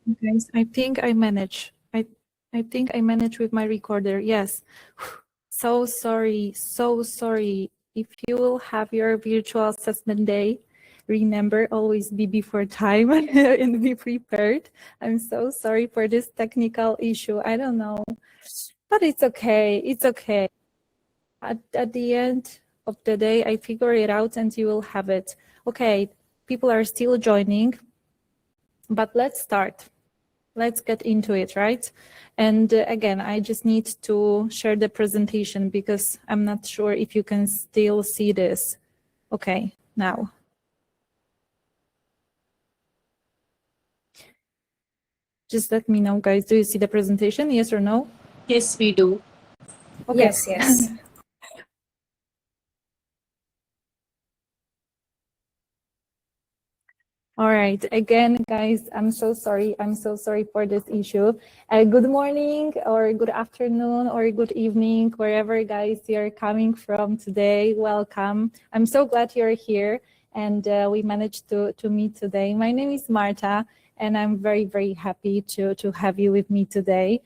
Guys, I think I manage. I think I manage with my recorder. Yes. So sorry. So sorry. If you will have your virtual assessment day, remember always be before time and be prepared. I'm so sorry for this technical issue. I don't know, but it's okay. It's okay. At the end of the day, I figure it out and you will have it. Okay, people are still joining, but let's start. Let's get into it, right? And again, I just need to share the presentation because I'm not sure if you can still see this. Okay, now. Just let me know, guys. Do you see the presentation? Yes or no? Yes, we do. Okay. Yes. All right. Again, guys, I'm so sorry. I'm so sorry for this issue. Good morning or good afternoon or good evening, wherever, guys, you're coming from today. Welcome. I'm so glad you're here and we managed to meet today. My name is Marta and I'm very, very happy to have you with me today.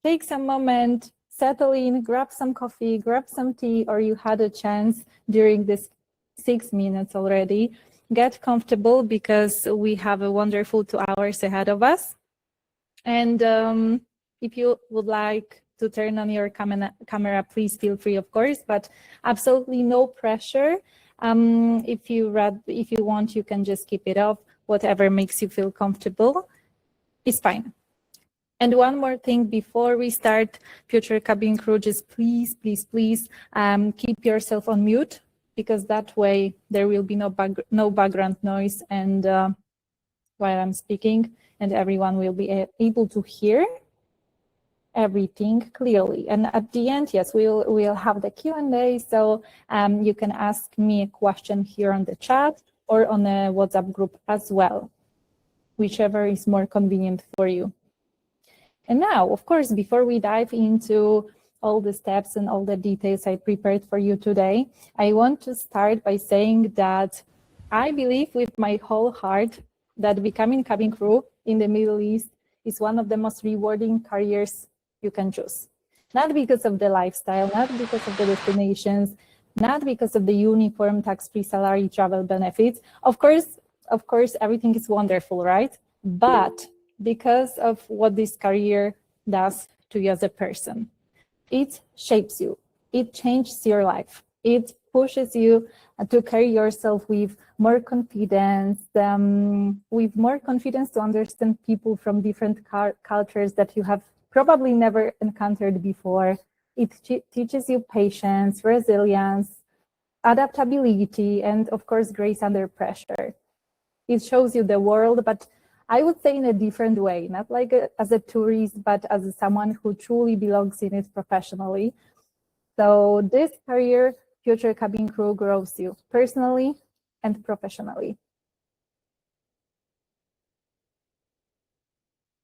Take some moment, settle in, grab some coffee, grab some tea, or you had a chance during this 6 minutes already. Get comfortable because we have a wonderful 2 hours ahead of us. And if you would like to turn on your camera, please feel free, of course, but absolutely no pressure. If you want, you can just keep it off. Whatever makes you feel comfortable is fine. And one more thing before we start, future cabin crew, just please keep yourself on mute, because that way there will be no background noise and while I'm speaking, and everyone will be able to hear everything clearly. And at the end, yes, we'll have the Q&A, so you can ask me a question here on the chat or on a WhatsApp group as well, whichever is more convenient for you. And now, of course, before we dive into all the steps and all the details I prepared for you today, I want to start by saying that I believe with my whole heart that becoming cabin crew in the Middle East is one of the most rewarding careers you can choose. Not because of the lifestyle, not because of the destinations, not because of the uniform tax-free salary travel benefits. Of course, everything is wonderful, right? But because of what this career does to you as a person. It shapes you, it changes your life, it pushes you to carry yourself with more confidence, to understand people from different cultures that you have probably never encountered before. It teaches you patience, resilience, adaptability, and of course, grace under pressure. It shows you the world, but I would say in a different way, not like as a tourist, but as someone who truly belongs in it professionally. So this career, future cabin crew, grows you personally and professionally.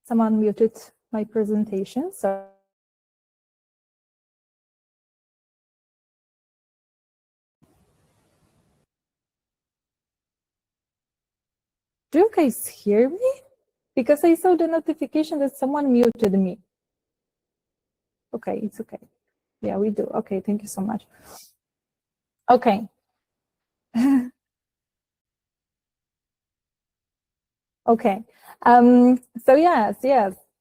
Someone muted my presentation, so. Do you guys hear me? Because I saw the notification that someone muted me. Okay, it's okay. Yeah, we do. Okay, thank you so much. Okay. Okay. So yes,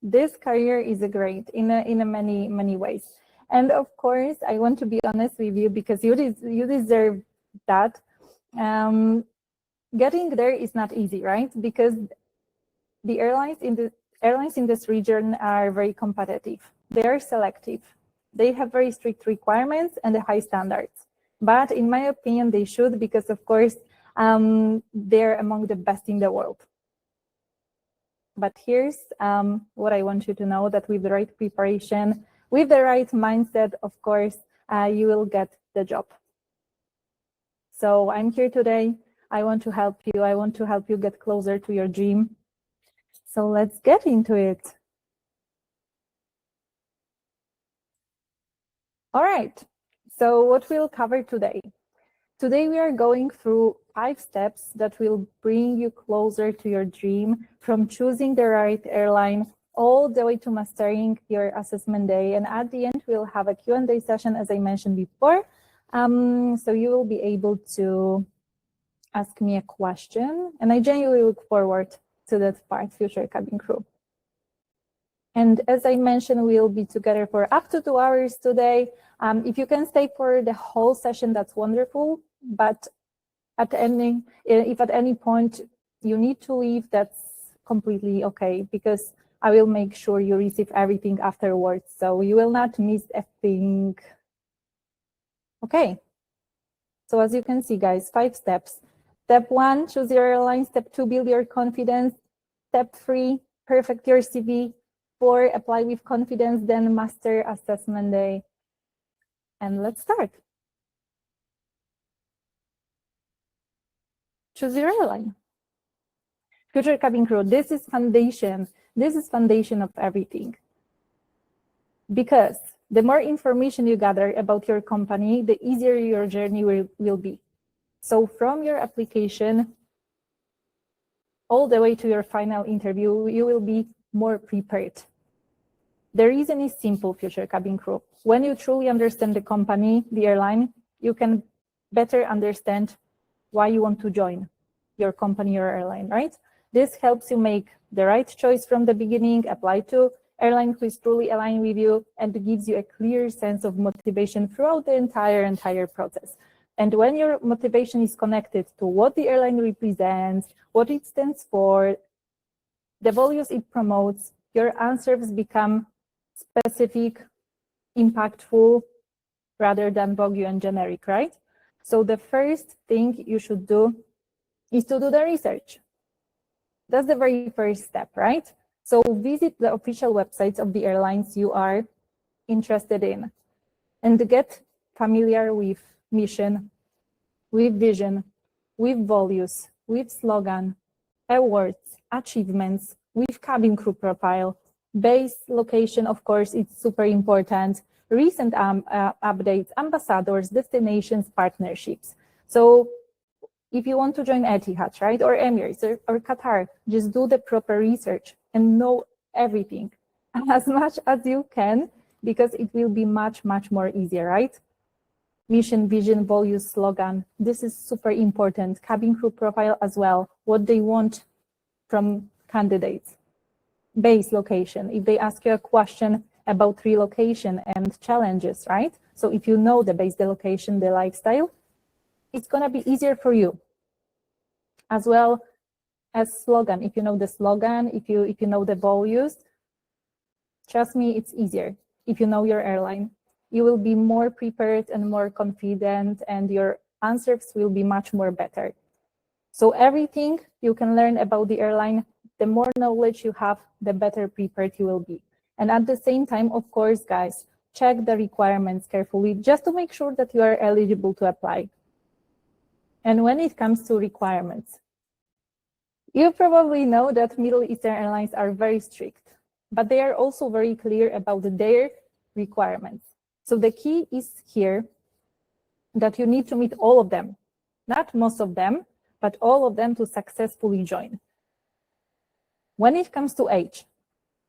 this career is great in many ways. And of course, I want to be honest with you because you deserve that. Getting there is not easy, right? Because the airlines in this region are very competitive. They are selective. They have very strict requirements and high standards. But in my opinion, they should, because of course, they're among the best in the world. But here's what I want you to know, that with the right preparation, with the right mindset, of course, you will get the job. So I'm here today. I want to help you. I want to help you get closer to your dream. So let's get into it. All right. So what we'll cover today. Today we are going through 5 steps that will bring you closer to your dream, from choosing the right airline all the way to mastering your assessment day. And at the end, we'll have a Q&A session, as I mentioned before. So you will be able to ask me a question. And I genuinely look forward to that part, future cabin crew. And as I mentioned, we'll be together for up to 2 hours today. If you can stay for the whole session, that's wonderful. But if at any point you need to leave, that's completely okay, because I will make sure you receive everything afterwards. So you will not miss a thing. Okay. So as you can see, guys, 5 steps. Step 1, choose your airline. Step 2, build your confidence. Step 3, perfect your CV. 4, apply with confidence, then master assessment day. And let's start. Choose your airline. Future cabin crew, this is foundation. This is foundation of everything. Because the more information you gather about your company, the easier your journey will be. So from your application all the way to your final interview, you will be more prepared. The reason is simple, future cabin crew. When you truly understand the company, the airline, you can better understand why you want to join your company or airline, right? This helps you make the right choice from the beginning, apply to airline who is truly aligned with you, and gives you a clear sense of motivation throughout the entire process. And when your motivation is connected to what the airline represents, what it stands for, the values it promotes, your answers become specific, impactful, rather than vague and generic, right? So the first thing you should do is to do the research. That's the very first step, right? So visit the official websites of the airlines you are interested in and get familiar with mission, with vision, with values, with slogan, awards, achievements, with cabin crew profile, base location, of course, it's super important, recent updates, ambassadors, destinations, partnerships. So if you want to join Etihad, right, or Emirates or Qatar, just do the proper research and know everything as much as you can, because it will be much more easier, right? Mission, vision, values, slogan. This is super important. Cabin crew profile as well, what they want from candidates. Base location, if they ask you a question about relocation and challenges, right? So if you know the base, the location, the lifestyle, it's gonna be easier for you. As well as slogan, if you know the slogan, if you know the values, trust me, it's easier. If you know your airline, you will be more prepared and more confident, and your answers will be much more better. So everything you can learn about the airline, the more knowledge you have, the better prepared you will be. And at the same time, of course, guys, check the requirements carefully just to make sure that you are eligible to apply. And when it comes to requirements, you probably know that Middle Eastern airlines are very strict, but they are also very clear about their requirements. So the key is here that you need to meet all of them, not most of them, but all of them to successfully join. When it comes to age,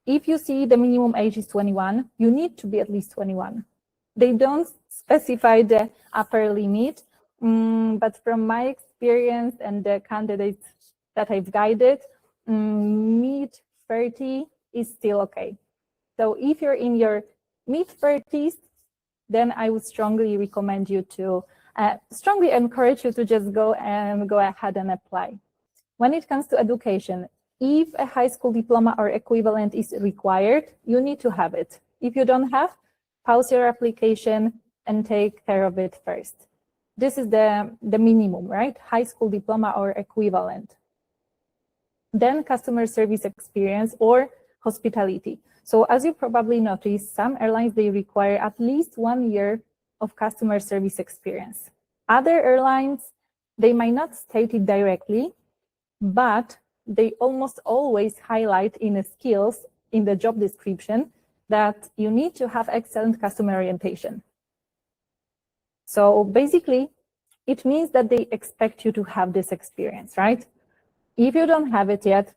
if you see the minimum age is 21, you need to be at least 21. They don't specify the upper limit, but from my experience and the candidates that I've guided, mid-30 is still okay. So if you're in your mid-30s, then I would strongly recommend you to, strongly encourage you to just go ahead and apply. When it comes to education, if a high school diploma or equivalent is required, you need to have it. If you don't have, pause your application and take care of it first. This is the minimum, right? High school diploma or equivalent. Then customer service experience or hospitality. So as you probably noticed, some airlines, they require at least 1 year of customer service experience. Other airlines, they might not state it directly, but they almost always highlight in the skills in the job description that you need to have excellent customer orientation. So basically, it means that they expect you to have this experience, right? If you don't have it yet,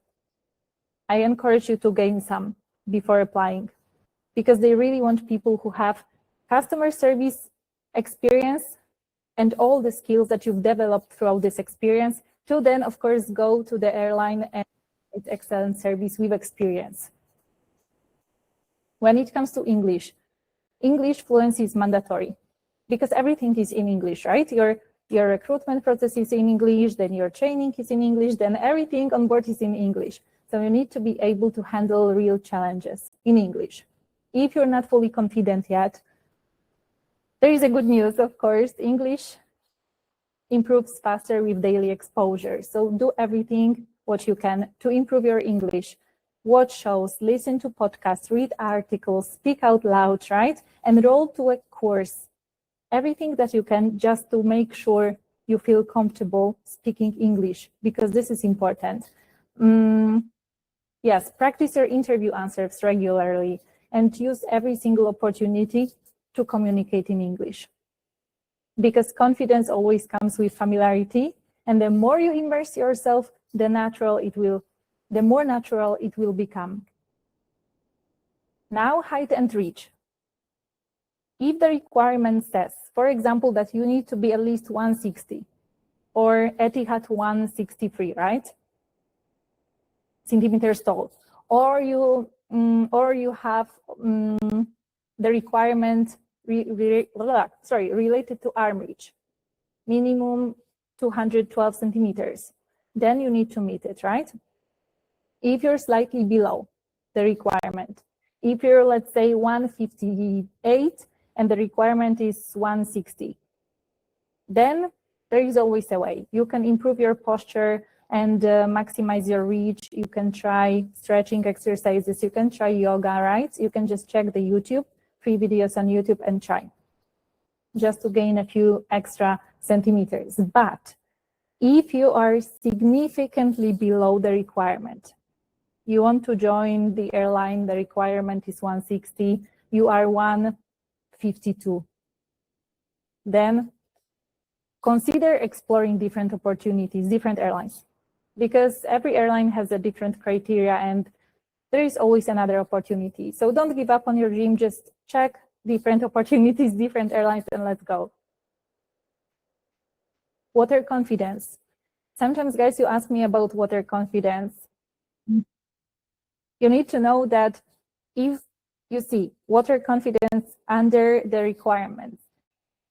I encourage you to gain some before applying, because they really want people who have customer service experience and all the skills that you've developed throughout this experience to then, of course, go to the airline and it's excellent service with experience. When it comes to English, English fluency is mandatory because everything is in English, right? Your recruitment process is in English, then your training is in English, then everything on board is in English. So you need to be able to handle real challenges in English. If you're not fully confident yet, there is a good news, of course. English improves faster with daily exposure. So do everything what you can to improve your English. Watch shows, listen to podcasts, read articles, speak out loud, right? Enroll to a course. Everything that you can just to make sure you feel comfortable speaking English, because this is important. Yes, practice your interview answers regularly and use every single opportunity to communicate in English. Because confidence always comes with familiarity, and the more you immerse yourself, the more natural it will become. Now, height and reach. If the requirement says, for example, that you need to be at least 160 or Etihad 163, right? Centimeters tall, or you have the requirement related to arm reach, minimum 212 centimeters, then you need to meet it, right? If you're slightly below the requirement, if you're, let's say, 158 and the requirement is 160, then there is always a way. You can improve your posture and maximize your reach. You can try stretching exercises. You can try yoga, right? You can just check the YouTube, free videos on YouTube and try just to gain a few extra centimeters. But if you are significantly below the requirement, you want to join the airline, the requirement is 160, you are 152, then consider exploring different opportunities, different airlines, because every airline has a different criteria and there is always another opportunity. So don't give up on your dream, just check different opportunities, different airlines, and let's go. Water confidence. Sometimes, guys, you ask me about water confidence. You need to know that if you see water confidence under the requirements,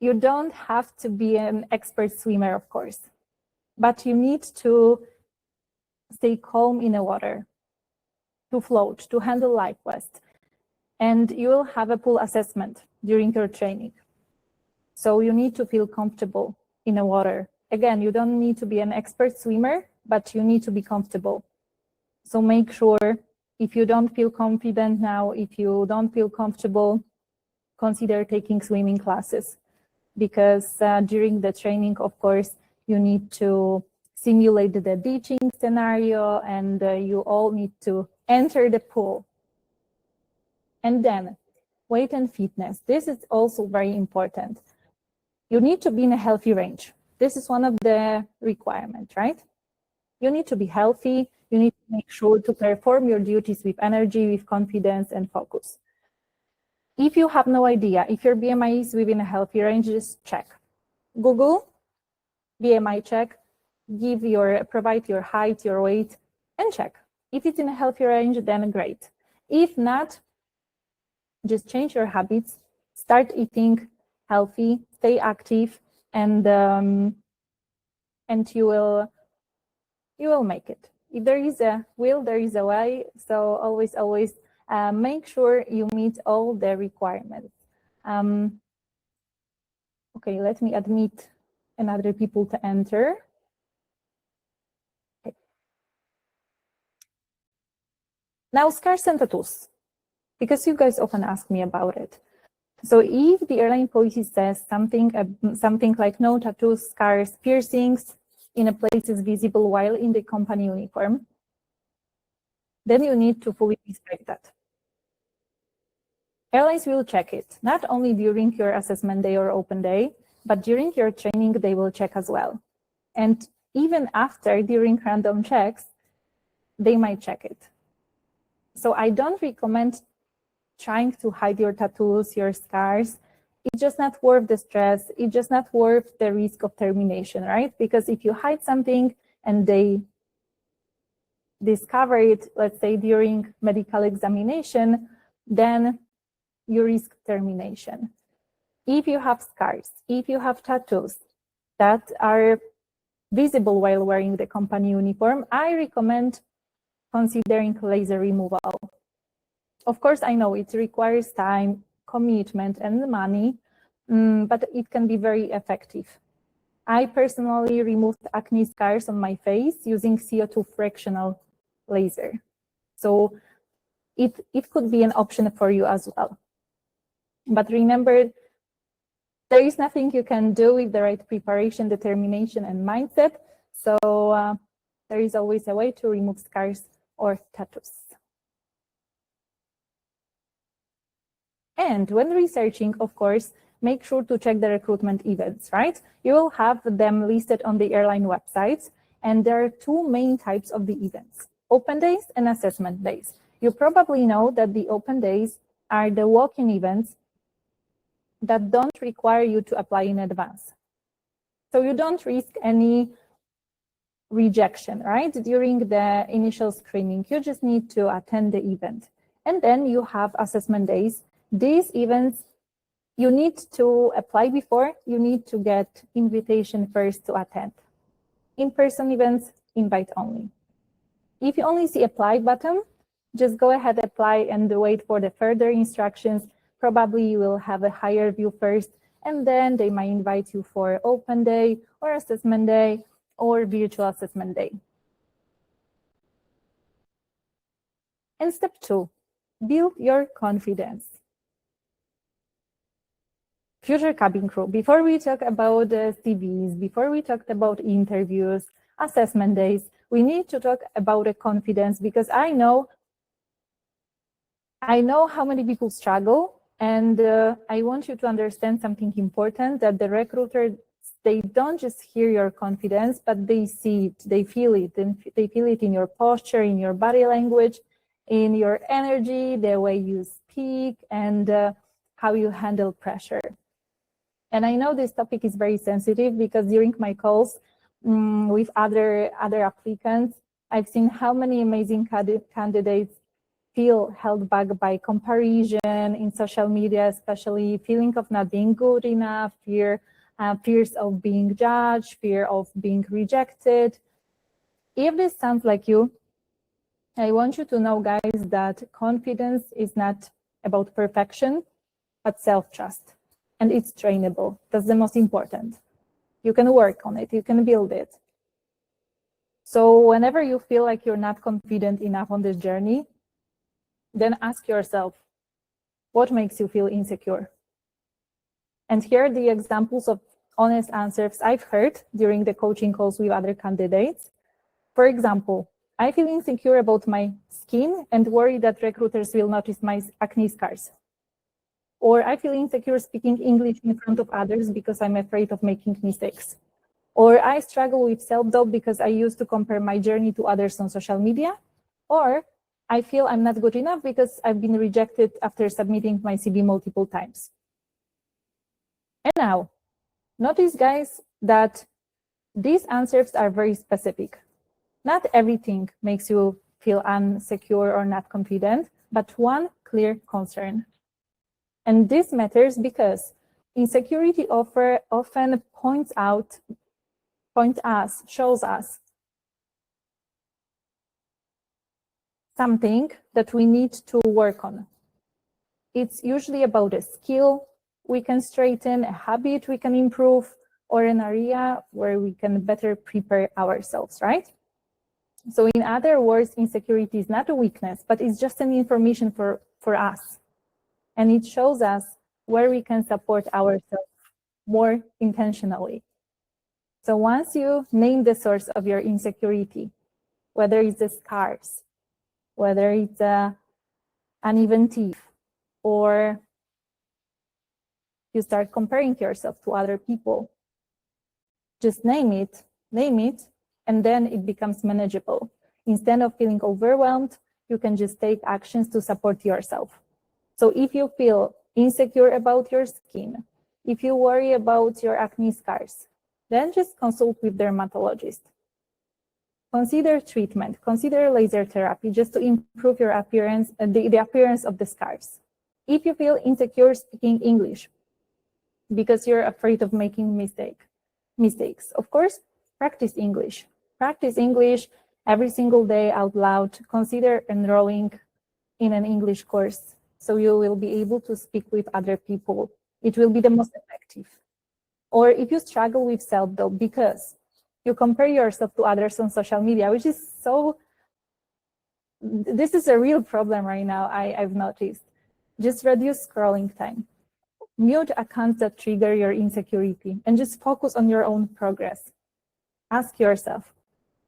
you don't have to be an expert swimmer, of course, but you need to stay calm in the water, to float, to handle life vest. And you will have a pool assessment during your training. So you need to feel comfortable in the water. Again, you don't need to be an expert swimmer, but you need to be comfortable. So make sure, if you don't feel confident now, if you don't feel comfortable, consider taking swimming classes. Because during the training, of course, you need to simulate the beaching scenario, and you all need to enter the pool. And then weight and fitness. This is also very important. You need to be in a healthy range. This is one of the requirements, right? You need to be healthy. You need to make sure to perform your duties with energy, with confidence and focus. If you have no idea, if your BMI is within a healthy range, just check. Google BMI check, provide your height, your weight, and check. If it's in a healthy range, then great. If not, just change your habits, start eating healthy, stay active, and you will make it. If there is a will, there is a way. So always make sure you meet all the requirements. Okay, let me admit another people to enter. Okay. Now, scars and tattoos, because you guys often ask me about it. So if the airline policy says something like no tattoos, scars, piercings in a place is visible while in the company uniform, then you need to fully respect that. Airlines will check it, not only during your assessment day or open day, but during your training, they will check as well. And even after, during random checks, they might check it. So I don't recommend trying to hide your tattoos, your scars. It's just not worth the stress. It's just not worth the risk of termination, right? Because if you hide something and they discover it, let's say during medical examination, then you risk termination. If you have scars, if you have tattoos that are visible while wearing the company uniform, I recommend considering laser removal. Of course, I know it requires time, commitment, and money, but it can be very effective. I personally removed acne scars on my face using CO2 fractional laser. So it could be an option for you as well. But remember, there is nothing you can do with the right preparation, determination, and mindset. So there is always a way to remove scars or tattoos. And when researching, of course, make sure to check the recruitment events, right? You will have them listed on the airline websites, and there are two main types of the events: open days and assessment days. You probably know that the open days are the walk-in events that don't require you to apply in advance. So you don't risk any rejection, right? During the initial screening, you just need to attend the event. And then you have assessment days. These events, you need to apply before, you need to get invitation first to attend. In-person events, invite only. If you only see apply button, just go ahead, apply, and wait for the further instructions. Probably you will have a higher view first, and then they might invite you for open day or assessment day or virtual assessment day. And step 2, build your confidence. Future cabin crew, before we talk about CVs, before we talked about interviews, assessment days, we need to talk about the confidence, because I know how many people struggle, and I want you to understand something important, that the recruiter, they don't just hear your confidence, but they see it, they feel it, and they feel it in your posture, in your body language, in your energy, the way you speak, and how you handle pressure. And I know this topic is very sensitive, because during my calls with other applicants, I've seen how many amazing candidates feel held back by comparison in social media, especially feeling of not being good enough, fears of being judged, fear of being rejected. If this sounds like you, I want you to know, guys, that confidence is not about perfection, but self-trust. And it's trainable. That's the most important. You can work on it, you can build it. So whenever you feel like you're not confident enough on this journey, then ask yourself, what makes you feel insecure? And here are the examples of honest answers I've heard during the coaching calls with other candidates. For example, I feel insecure about my skin and worry that recruiters will notice my acne scars. Or I feel insecure speaking English in front of others because I'm afraid of making mistakes. Or I struggle with self-doubt because I used to compare my journey to others on social media. Or I feel I'm not good enough because I've been rejected after submitting my CV multiple times. And now, notice, guys, that these answers are very specific. Not everything makes you feel insecure or not confident, but one clear concern. And this matters because insecurity often shows us something that we need to work on. It's usually about a skill we can straighten, a habit we can improve, or an area where we can better prepare ourselves, right? So in other words, insecurity is not a weakness, but it's just an information for us. And it shows us where we can support ourselves more intentionally. So once you name the source of your insecurity, whether it's the scars, whether it's uneven teeth, or You start comparing yourself to other people. Just name it, and then it becomes manageable. Instead of feeling overwhelmed, you can just take actions to support yourself. So if you feel insecure about your skin, if you worry about your acne scars, then just consult with dermatologist. Consider treatment, consider laser therapy just to improve your appearance, the appearance of the scars. If you feel insecure speaking English because you're afraid of making mistakes, of course, practice English. Practice English every single day out loud. Consider enrolling in an English course so you will be able to speak with other people. It will be the most effective. Or if you struggle with self-doubt because you compare yourself to others on social media, which is this is a real problem right now, I've noticed. Just reduce scrolling time. Mute accounts that trigger your insecurity and just focus on your own progress. Ask yourself,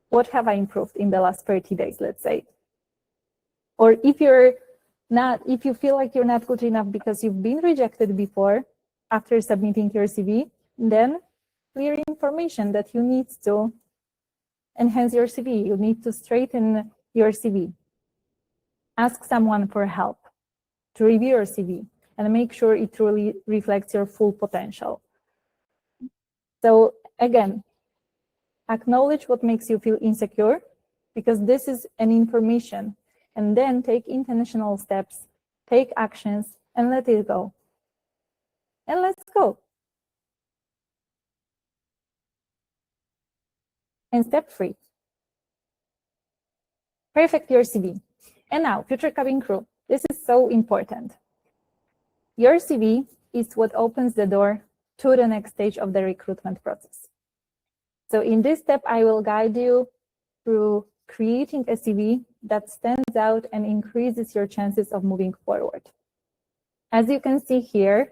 what have I improved in the last 30 days, let's say? Or if you feel like you're not good enough because you've been rejected before after submitting your CV, then clear information that you need to enhance your CV. You need to straighten your CV. Ask someone for help to review your CV and make sure it truly reflects your full potential. So again, acknowledge what makes you feel insecure, because this is an information, and then take intentional steps, take actions, and let it go. And let's go. And step 3, perfect your CV. And now, future cabin crew, this is so important. Your CV is what opens the door to the next stage of the recruitment process. So in this step, I will guide you through creating a CV that stands out and increases your chances of moving forward. As you can see here,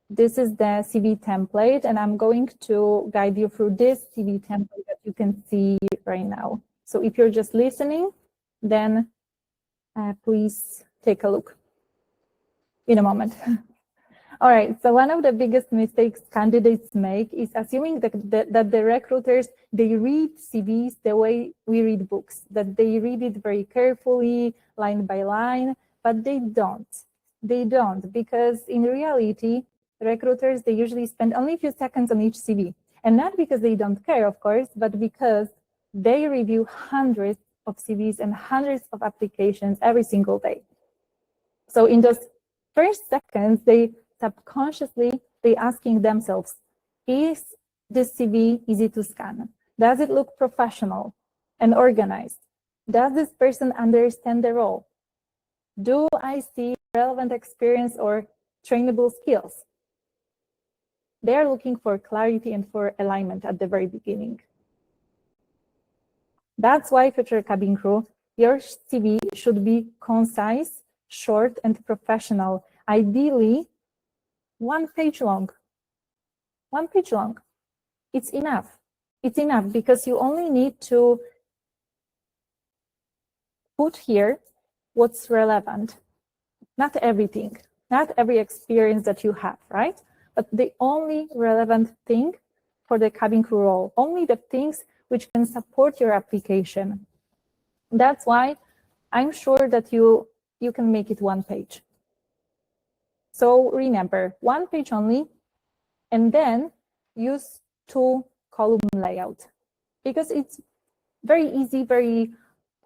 this is the CV template, and I'm going to guide you through this CV template that you can see right now. So if you're just listening, then please take a look in a moment. All right, so one of the biggest mistakes candidates make is assuming that the recruiters, they read CVs the way we read books, that they read it very carefully, line by line, but they don't. They don't, because in reality, recruiters, they usually spend only a few seconds on each CV. And not because they don't care, of course, but because they review hundreds of CVs and hundreds of applications every single day. So in those first seconds, they subconsciously, they asking themselves, is this CV easy to scan? Does it look professional and organized? Does this person understand the role? Do I see relevant experience or trainable skills? They are looking for clarity and for alignment at the very beginning. That's why, future cabin crew, your CV should be concise, short, and professional. Ideally, 1 page long. 1 page long. It's enough. It's enough because you only need to put here what's relevant. Not everything, not every experience that you have, right? But the only relevant thing for the cabin crew role, only the things which can support your application. That's why I'm sure that you can make it 1 page. So remember, 1 page only, and then use 2-column layout, because it's very easy, very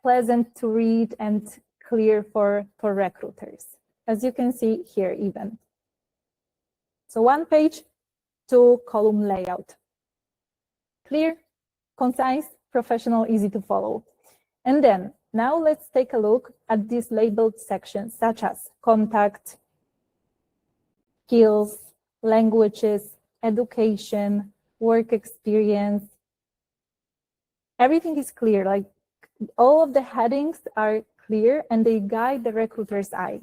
pleasant to read and clear for recruiters, as you can see here even. So 1 page, 2-column layout. Clear, concise, professional, easy to follow. And then now let's take a look at these labeled sections, such as contact, skills, languages, education, work experience. Everything is clear, like all of the headings are clear and they guide the recruiter's eye.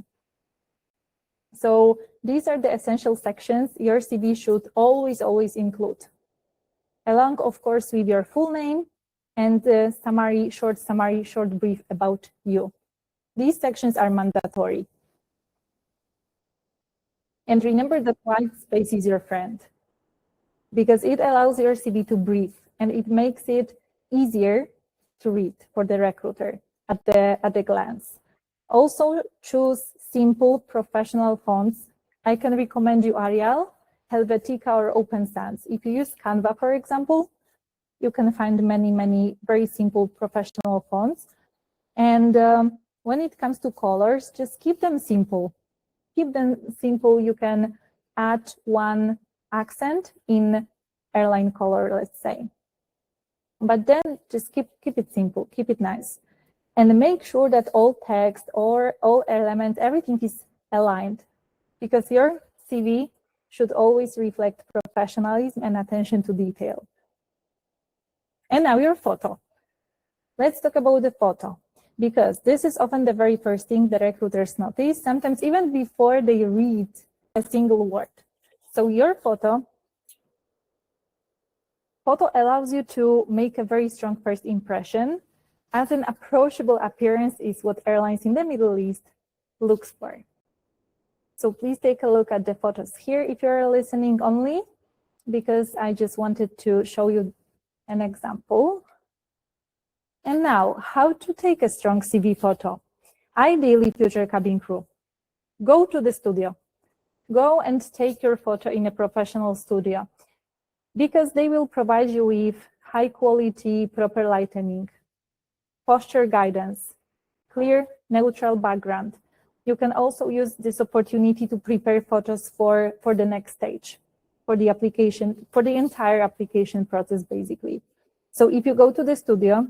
So these are the essential sections your CV should always include, along, of course, with your full name and summary, short brief about you. These sections are mandatory. And remember that white space is your friend, because it allows your CV to breathe and it makes it easier to read for the recruiter at the glance. Also choose simple professional fonts. I can recommend you Arial, Helvetica, or Open Sans. If you use Canva, for example, you can find many very simple professional fonts. And when it comes to colors, just keep them simple. Keep them simple. You can add one accent in airline color, let's say. But then just keep it simple, keep it nice. And make sure that all text or all elements, everything is aligned, because your CV should always reflect professionalism and attention to detail. And now your photo. Let's talk about the photo, because this is often the very first thing the recruiters notice, sometimes even before they read a single word. So your photo allows you to make a very strong first impression, as an approachable appearance is what airlines in the Middle East looks for. So please take a look at the photos here if you're listening only, because I just wanted to show you an example. And now, how to take a strong CV photo? Ideally, future cabin crew. Go to the studio. Go and take your photo in a professional studio, because they will provide you with high quality, proper lighting, posture guidance, clear, neutral background. You can also use this opportunity to prepare photos for the next stage, for the application, for the entire application process, basically. So if you go to the studio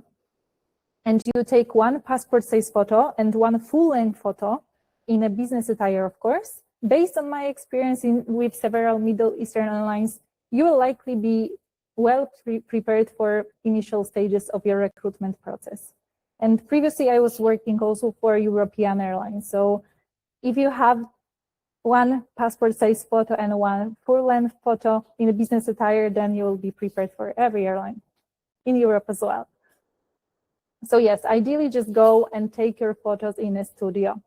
and you take one passport size photo and one full-length photo in a business attire, of course, based on my experience with several Middle Eastern airlines, you will likely be well prepared for initial stages of your recruitment process. And previously, I was working also for European Airlines. So if you have one passport size photo and one full-length photo in a business attire, then you will be prepared for every airline in Europe as well. So yes, ideally just go and take your photos in a studio.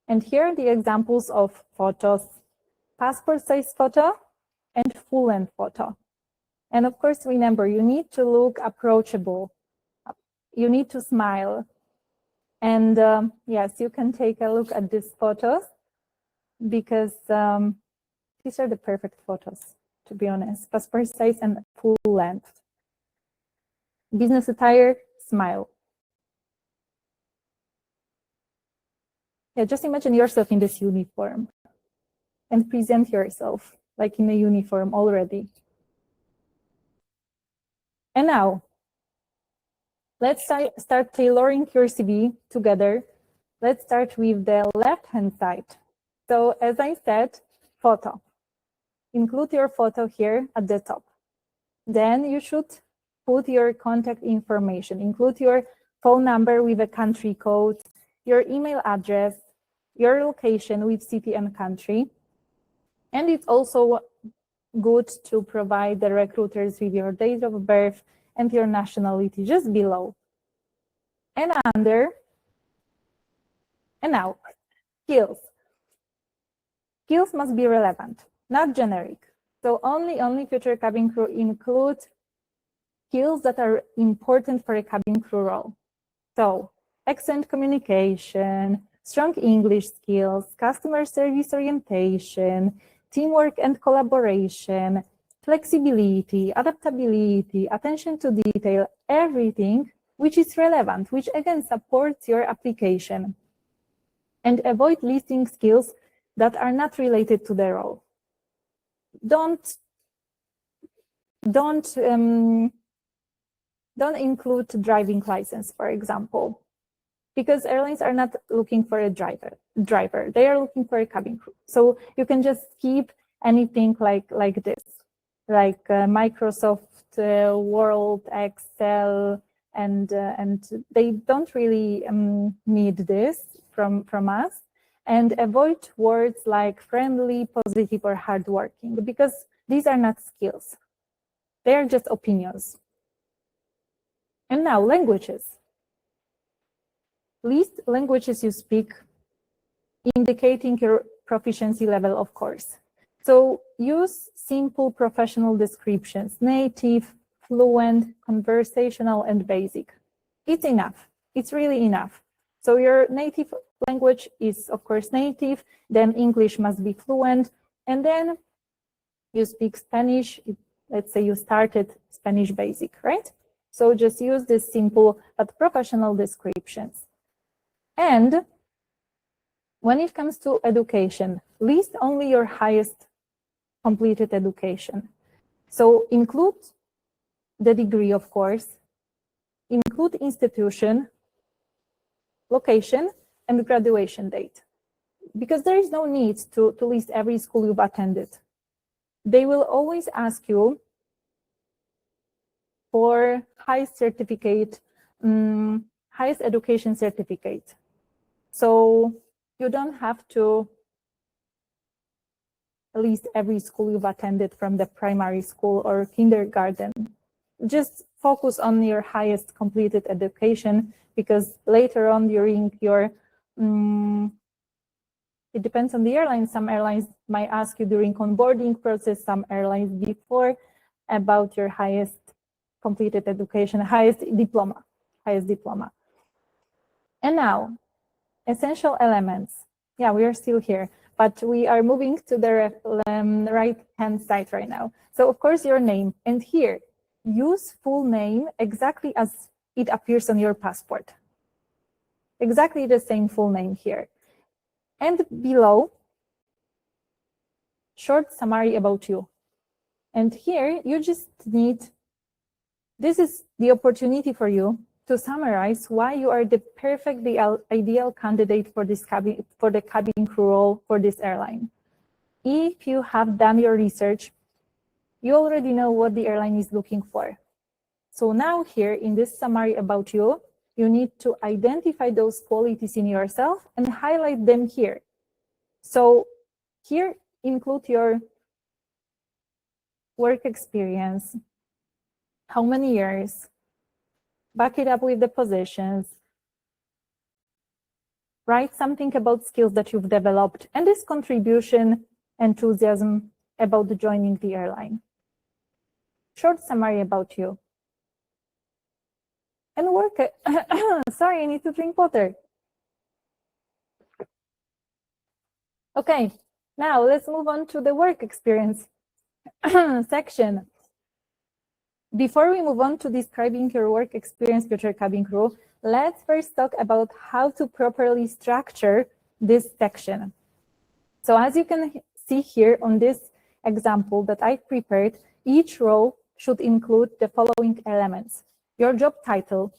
And here are the examples of photos: passport size photo and full-length photo. And of course, remember, you need to look approachable. You need to smile. And yes, you can take a look at these photos, because these are the perfect photos, to be honest. Passport size and full length. Business attire, smile. Yeah, just imagine yourself in this uniform and present yourself like in a uniform already. And now, let's start tailoring your CV together. Let's start with the left-hand side. So as I said, photo. Include your photo here at the top. Then you should put your contact information. Include your phone number with a country code, your email address, your location with city and country. And it's also good to provide the recruiters with your date of birth and your nationality just below. And under, and now, skills. Skills must be relevant, not generic. So only future cabin crew include skills that are important for a cabin crew role. So excellent communication, strong English skills, customer service orientation, teamwork and collaboration, flexibility, adaptability, attention to detail, everything which is relevant, which again supports your application. And avoid listing skills that are not related to the role. Don't include driving license, for example, because airlines are not looking for a driver. They are looking for a cabin crew. So you can just keep anything like this, like Microsoft Word, Excel, and they don't really need this from us. And avoid words like friendly, positive, or hardworking, because these are not skills. They are just opinions. And now, languages. List languages you speak indicating your proficiency level, of course. So use simple professional descriptions: native, fluent, conversational, and basic. It's enough. It's really enough. So your native language is, of course, native, then English must be fluent, and then you speak Spanish. Let's say you started Spanish basic, right? So just use this simple but professional descriptions. And when it comes to education, list only your highest completed education. So include the degree, of course, include institution, location, and graduation date. Because there is no need to list every school you've attended. They will always ask you for highest certificate, highest education certificate. So you don't have to list every school you've attended from the primary school or kindergarten. Just focus on your highest completed education, because later on during your, it depends on the airline. Some airlines might ask you during onboarding process, some airlines before, about your highest completed education, highest diploma. And now, essential elements. Yeah, we are still here, but we are moving to the right-hand side right now. So of course, your name, and here, use full name exactly as it appears on your passport. Exactly the same full name here. And below, short summary about you. And here, you just need, this is the opportunity for you to summarize why you are the perfectly ideal candidate for this for the cabin crew role for this airline. If you have done your research, you already know what the airline is looking for. So now here in this summary about you, you need to identify those qualities in yourself and highlight them here. So here include your work experience, how many years, back it up with the positions, write something about skills that you've developed, and this contribution, enthusiasm about joining the airline. Short summary about you. And work, sorry, I need to drink water. Okay, now let's move on to the work experience section. Before we move on to describing your work experience, future cabin crew, let's first talk about how to properly structure this section. So as you can see here on this example that I prepared, each role should include the following elements: your job title,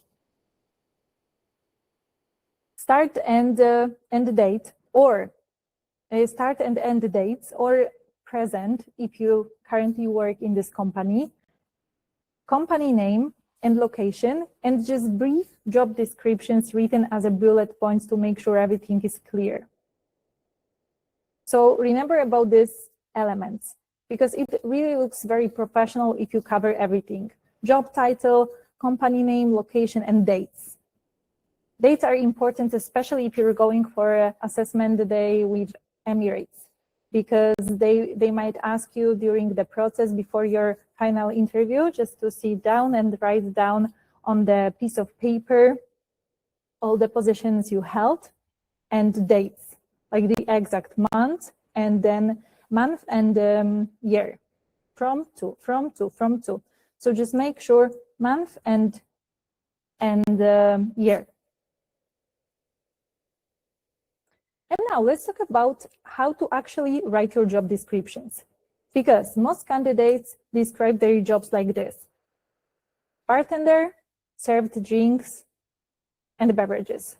start and end date, or start and end dates, or present if you currently work in this company, company name and location, and just brief job descriptions written as a bullet points to make sure everything is clear. So remember about these elements, because it really looks very professional if you cover everything: job title, company name, location, and dates. Dates are important, especially if you're going for an assessment day with Emirates, because they might ask you during the process before your final interview just to sit down and write down on the piece of paper all the positions you held and dates, like the exact month, and then month and year, from to. So just make sure month and year. And now let's talk about how to actually write your job descriptions, because most candidates describe their jobs like this: bartender, served drinks and beverages;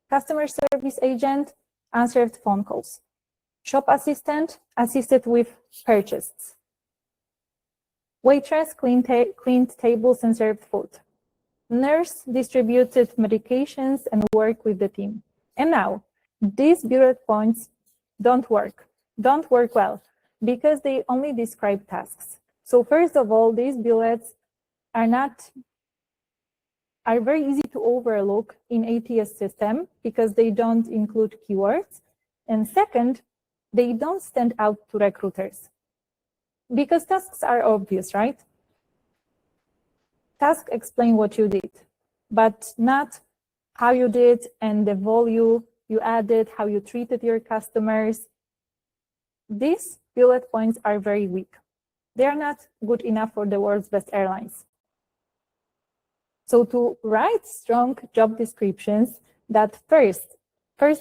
customer service agent, answered phone calls; shop assistant, assisted with purchases; waitress, cleaned tables and served food; nurse, distributed medications and worked with the team. And now, these bullet points don't work well, because they only describe tasks. So first of all, these bullets are very easy to overlook in ATS system because they don't include keywords. And second, they don't stand out to recruiters. Because tasks are obvious, right? Tasks explain what you did, but not how you did and the value you added, how you treated your customers. These bullet points are very weak. They are not good enough for the world's best airlines. So to write strong job descriptions that first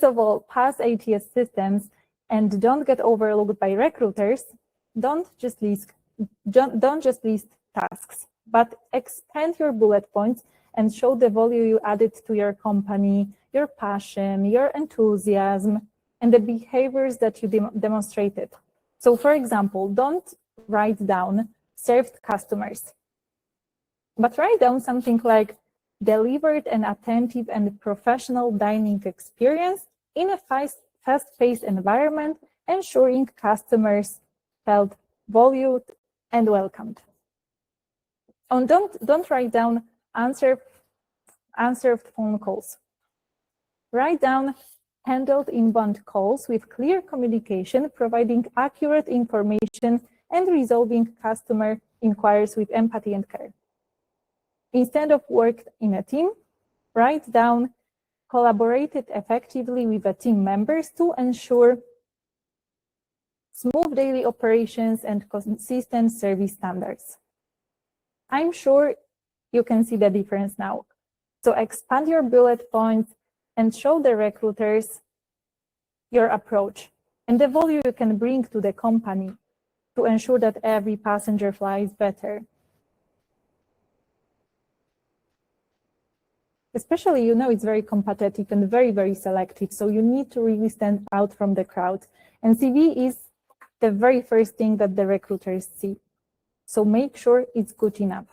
of all, pass ATS systems and don't get overlooked by recruiters, don't just list tasks, but expand your bullet points and show the value you added to your company, your passion, your enthusiasm, and the behaviors that you demonstrated. So for example, don't write down served customers, but write down something like delivered an attentive and professional dining experience in a fast-paced environment, ensuring customers felt valued and welcomed. And don't write down answered phone calls. Write down handled inbound calls with clear communication, providing accurate information and resolving customer inquiries with empathy and care. Instead of worked in a team, write down collaborated effectively with the team members to ensure smooth daily operations and consistent service standards. I'm sure you can see the difference now. So expand your bullet points and show the recruiters your approach and the value you can bring to the company to ensure that every passenger flies better. Especially, it's very competitive and very, very selective. So you need to really stand out from the crowd. And CV is the very first thing that the recruiters see. So make sure it's good enough.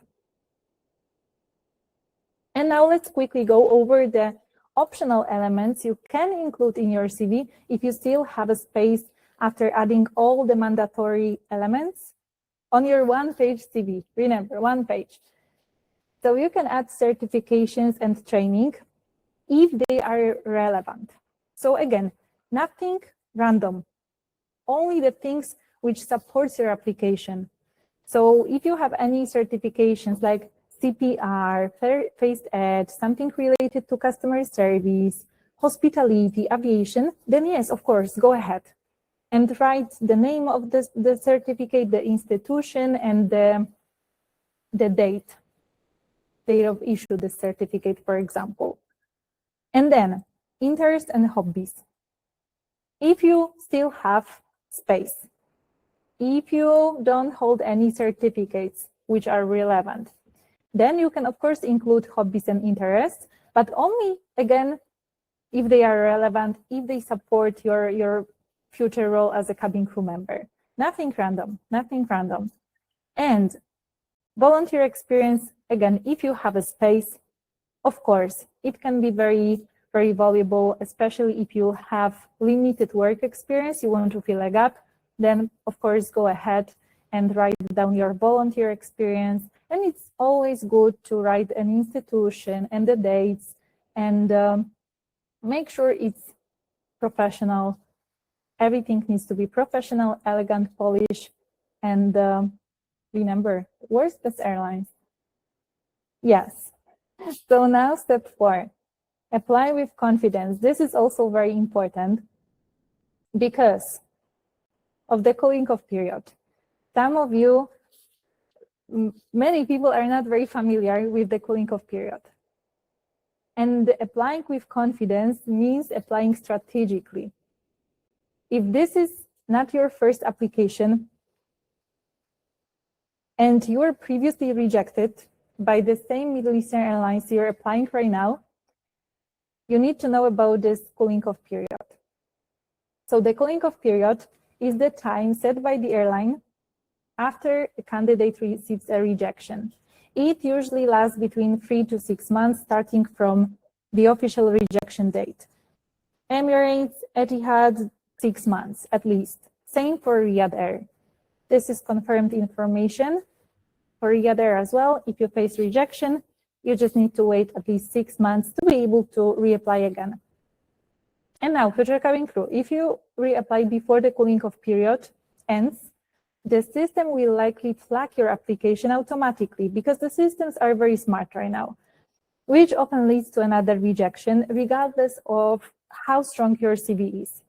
And now let's quickly go over the optional elements you can include in your CV if you still have a space after adding all the mandatory elements on your one-page CV. Remember, one page. So you can add certifications and training if they are relevant. So again, nothing random, only the things which supports your application. So if you have any certifications like CPR, First Ed, something related to customer service, hospitality, aviation, then yes, of course, go ahead and write the name of the certificate, the institution, and the date of issue the certificate, for example. And then interests and hobbies. If you still have space, if you don't hold any certificates which are relevant, then you can, of course, include hobbies and interests, but only, again, if they are relevant, if they support your future role as a cabin crew member. Nothing random, nothing random. And volunteer experience, again, if you have a space, of course, it can be very, very valuable, especially if you have limited work experience, you want to fill a gap, then of course, go ahead and write down your volunteer experience. And it's always good to write an institution and the dates and make sure it's professional. Everything needs to be professional, elegant, polished, and remember, world's best airlines. Yes. So now step 4, apply with confidence. This is also very important because of the cooling off period. Some of you, many people are not very familiar with the cooling off period. And applying with confidence means applying strategically. If this is not your first application and you were previously rejected by the same Middle Eastern airlines you're applying right now, you need to know about this cooling off period. So the cooling off period is the time set by the airline after a candidate receives a rejection. It usually lasts between 3 to 6 months, starting from the official rejection date. Emirates, Etihad, 6 months at least. Same for Riyadh Air. This is confirmed information for Riyadh Air as well. If you face rejection, you just need to wait at least 6 months to be able to reapply again. And now, future cabin crew, if you reapply before the cooling off period ends, the system will likely flag your application automatically because the systems are very smart right now, which often leads to another rejection, regardless of how strong your CV is.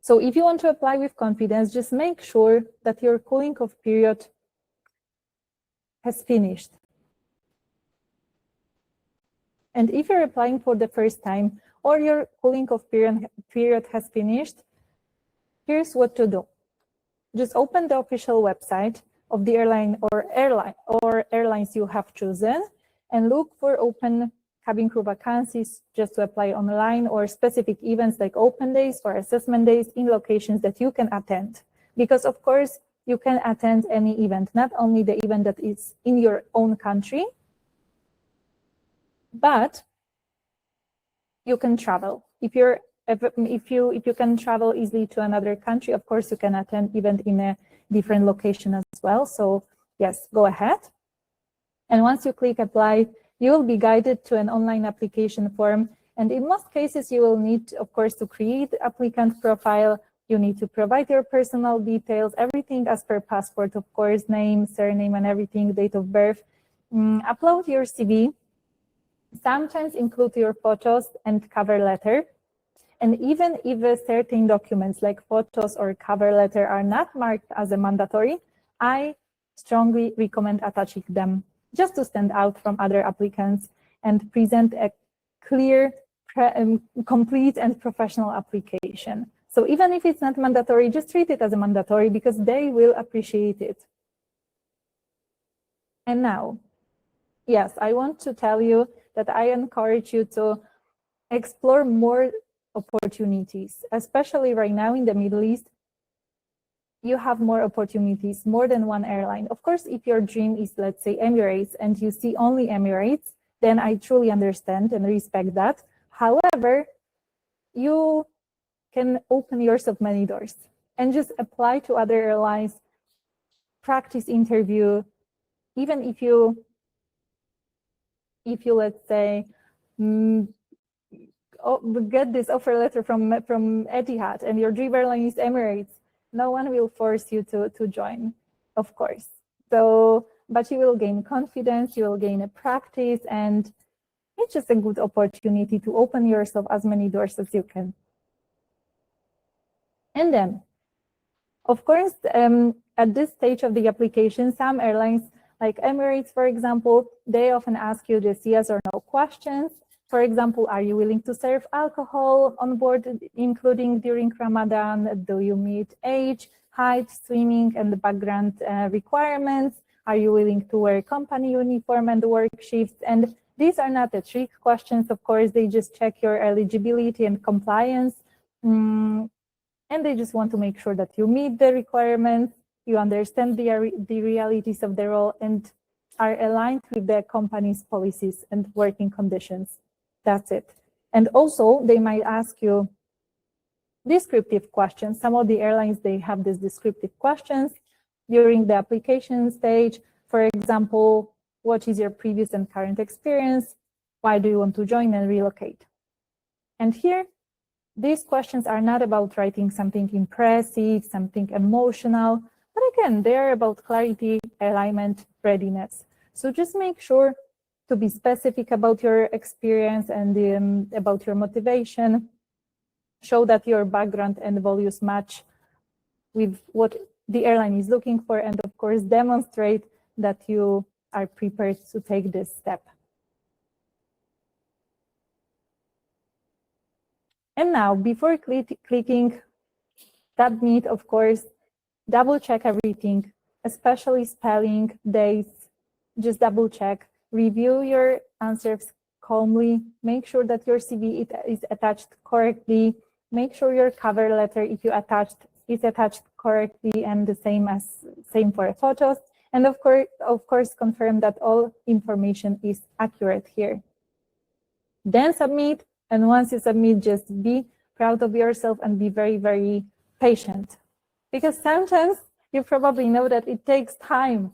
So if you want to apply with confidence, just make sure that your cooling off period has finished. And if you're applying for the first time or your cooling off period has finished, here's what to do. Just open the official website of the airline or airlines you have chosen and look for open cabin crew vacancies just to apply online, or specific events like open days or assessment days in locations that you can attend. Because of course, you can attend any event, not only the event that is in your own country, but you can travel. If you can travel easily to another country, of course, you can attend event in a different location as well. So yes, go ahead. And once you click apply, you will be guided to an online application form. And in most cases, you will need, of course, to create applicant profile. You need to provide your personal details, everything as per passport, of course, name, surname, and everything, date of birth. Upload your CV. Sometimes include your photos and cover letter. And even if certain documents like photos or cover letter are not marked as a mandatory, I strongly recommend attaching them just to stand out from other applicants and present a clear, complete and professional application. So even if it's not mandatory, just treat it as a mandatory because they will appreciate it. And now, yes, I want to tell you that I encourage you to explore more opportunities, especially right now in the Middle East. You have more opportunities, more than one airline. Of course, if your dream is, let's say, Emirates, and you see only Emirates, then I truly understand and respect that. However, you can open yourself many doors and just apply to other airlines, practice interview, even if you let's say, get this offer letter from Etihad and your dream airline is Emirates, no one will force you to join, of course. So, but you will gain confidence, you will gain a practice, and it's just a good opportunity to open yourself as many doors as you can. And then, of course, at this stage of the application, some airlines, like Emirates, for example, they often ask you just yes or no questions. For example, are you willing to serve alcohol on board, including during Ramadan? Do you meet age, height, swimming, and the background requirements? Are you willing to wear company uniform and work shifts? And these are not the trick questions, of course. They just check your eligibility and compliance. And they just want to make sure that you meet the requirements, you understand the realities of the role, and are aligned with the company's policies and working conditions. That's it. And also, they might ask you descriptive questions. Some of the airlines, they have these descriptive questions during the application stage. For example, what is your previous and current experience? Why do you want to join and relocate? And here, these questions are not about writing something impressive, something emotional, but again, they are about clarity, alignment, readiness. So just make sure to be specific about your experience and about your motivation. Show that your background and values match with what the airline is looking for, and of course, demonstrate that you are prepared to take this step. And now, before clicking submit, of course, double check everything, especially spelling, dates. Just double check. Review your answers calmly. Make sure that your CV is attached correctly. Make sure your cover letter, if you attached, is attached correctly, and the same for photos. And of course, confirm that all information is accurate here. Then submit. And once you submit, just be proud of yourself and be very, very patient. Because sometimes you probably know that it takes time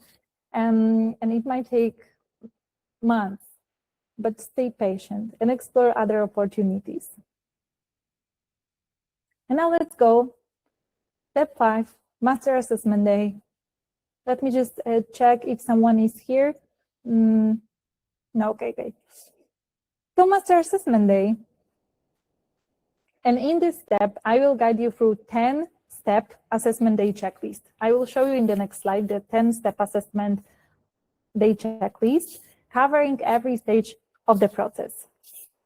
and it might take months, but stay patient and explore other opportunities. And now let's go. Step 5, Master Assessment Day. Let me just check if someone is here. No, okay. So Master Assessment Day. And in this step, I will guide you through 10-step assessment day checklist. I will show you in the next slide the 10-step assessment day checklist, covering every stage of the process.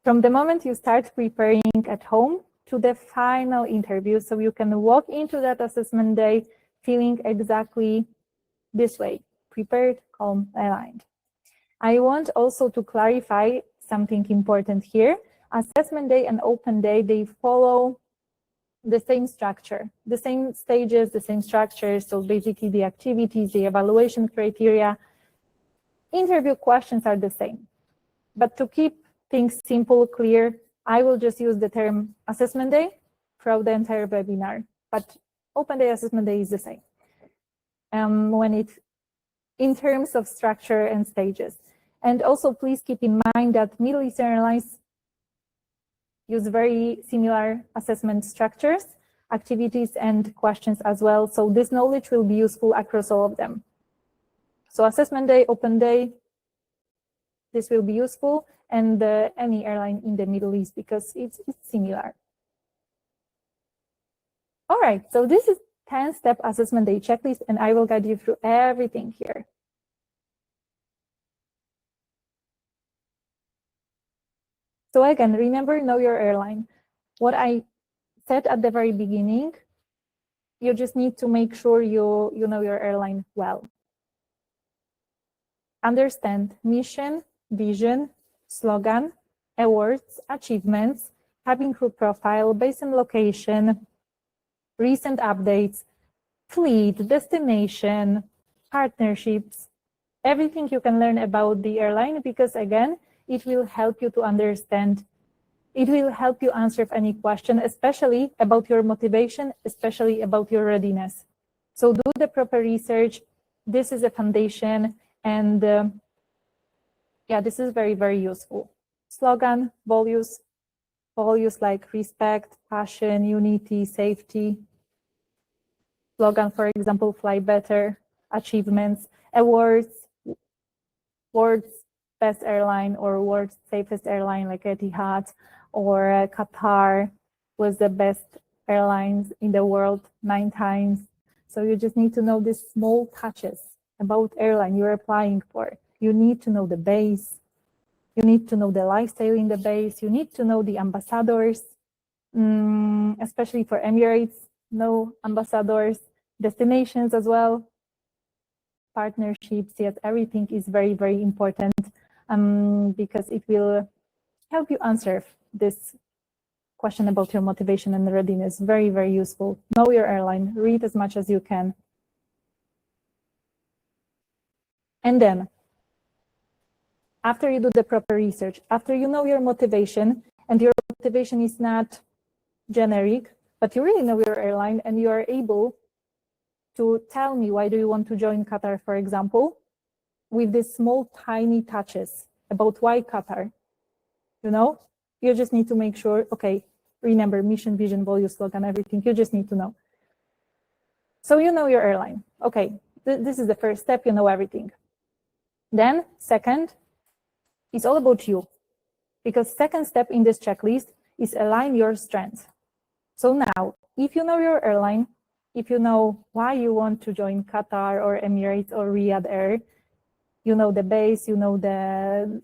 From the moment you start preparing at home to the final interview, so you can walk into that assessment day feeling exactly this way, prepared, calm, aligned. I want also to clarify something important here. Assessment day and open day, they follow the same structure, the same stages, the same structure. So basically the activities, the evaluation criteria, interview questions are the same. But to keep things simple, clear, I will just use the term assessment day throughout the entire webinar, but open day, assessment day is the same. In terms of structure and stages. And also please keep in mind that Middle Eastern Airlines use very similar assessment structures, activities, and questions as well. So this knowledge will be useful across all of them. So assessment day, open day, this will be useful, and any airline in the Middle East because it's similar. All right, so this is 10-step assessment day checklist, and I will guide you through everything here. So again, remember, know your airline. What I said at the very beginning, you just need to make sure you know your airline well. Understand mission, vision, slogan, awards, achievements, cabin crew profile, base and location, recent updates, fleet, destination, partnerships, everything you can learn about the airline, because again, it will help you to understand. It will help you answer any question, especially about your motivation, especially about your readiness. So do the proper research. This is a foundation, and yeah, this is very, very useful. Slogan, values like respect, passion, unity, safety. Slogan, for example, fly better, achievements, awards, world's best airline or world's safest airline like Etihad, or Qatar was the best airlines in the world 9 times. So you just need to know these small touches about airline you're applying for. You need to know the base. You need to know the lifestyle in the base. You need to know the ambassadors, especially for Emirates, know ambassadors, destinations as well, partnerships. Yes, everything is very, very important because it will help you answer this question about your motivation and readiness. Very, very useful. Know your airline. Read as much as you can. And then, after you do the proper research, after you know your motivation, and your motivation is not generic, but you really know your airline and you are able to tell me why do you want to join Qatar, for example, with these small, tiny touches about why Qatar, you just need to make sure, okay, remember mission, vision, value, slogan, everything, you just need to know. So you know your airline. Okay, this is the first step, you know everything. Then second, it's all about you, because second step in this checklist is align your strengths. So now, if you know your airline, if you know why you want to join Qatar or Emirates or Riyadh Air, you know the base, you know the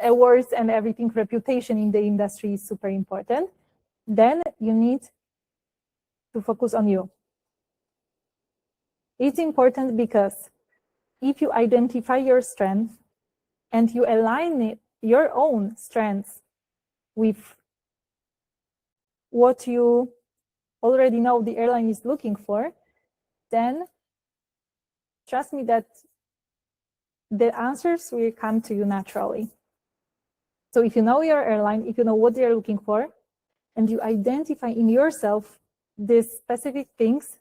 awards and everything, reputation in the industry is super important, then you need to focus on you. It's important because if you identify your strengths and you align your own strengths with what you already know the airline is looking for, then trust me that the answers will come to you naturally. So if you know your airline, if you know what they're looking for, and you identify in yourself these specific things,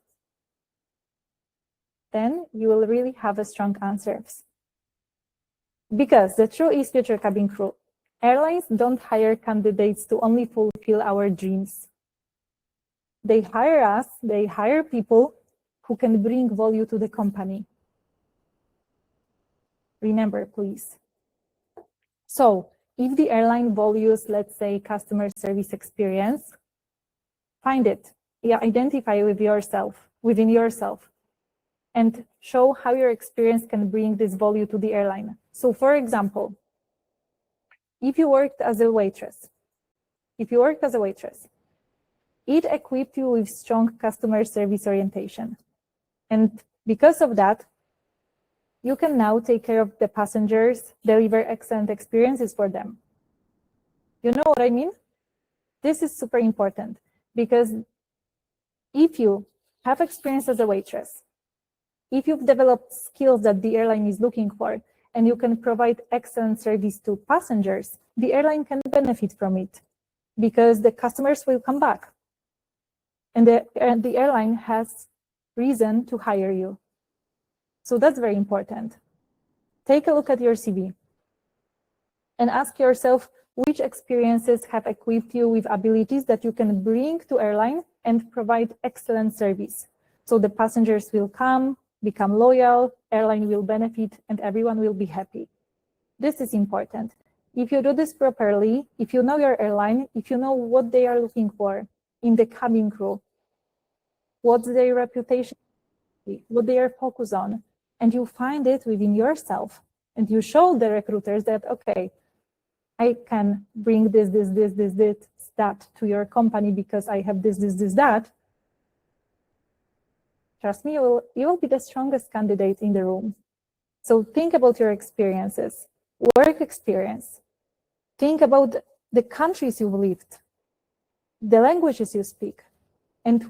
then you will really have a strong answers. Because the truth is, future cabin crew, airlines don't hire candidates to only fulfill our dreams. They hire us, they hire people who can bring value to the company. Remember, please. So if the airline values, let's say, customer service experience, find it. Yeah, identify with yourself, within yourself, and show how your experience can bring this value to the airline. So for example, if you worked as a waitress, it equipped you with strong customer service orientation. And because of that, you can now take care of the passengers, deliver excellent experiences for them. You know what I mean? This is super important because if you have experience as a waitress, if you've developed skills that the airline is looking for, and you can provide excellent service to passengers, the airline can benefit from it because the customers will come back. And the airline has reason to hire you. So that's very important. Take a look at your CV and ask yourself which experiences have equipped you with abilities that you can bring to airline and provide excellent service. So the passengers will come, become loyal, airline will benefit, and everyone will be happy. This is important. If you do this properly, if you know your airline, if you know what they are looking for in the cabin crew, what's their reputation, what they are focused on, and you find it within yourself, and you show the recruiters that, okay, I can bring this, that to your company because I have this, that. Trust me, you will be the strongest candidate in the room. So think about your experiences, work experience. Think about the countries you've lived, the languages you speak, and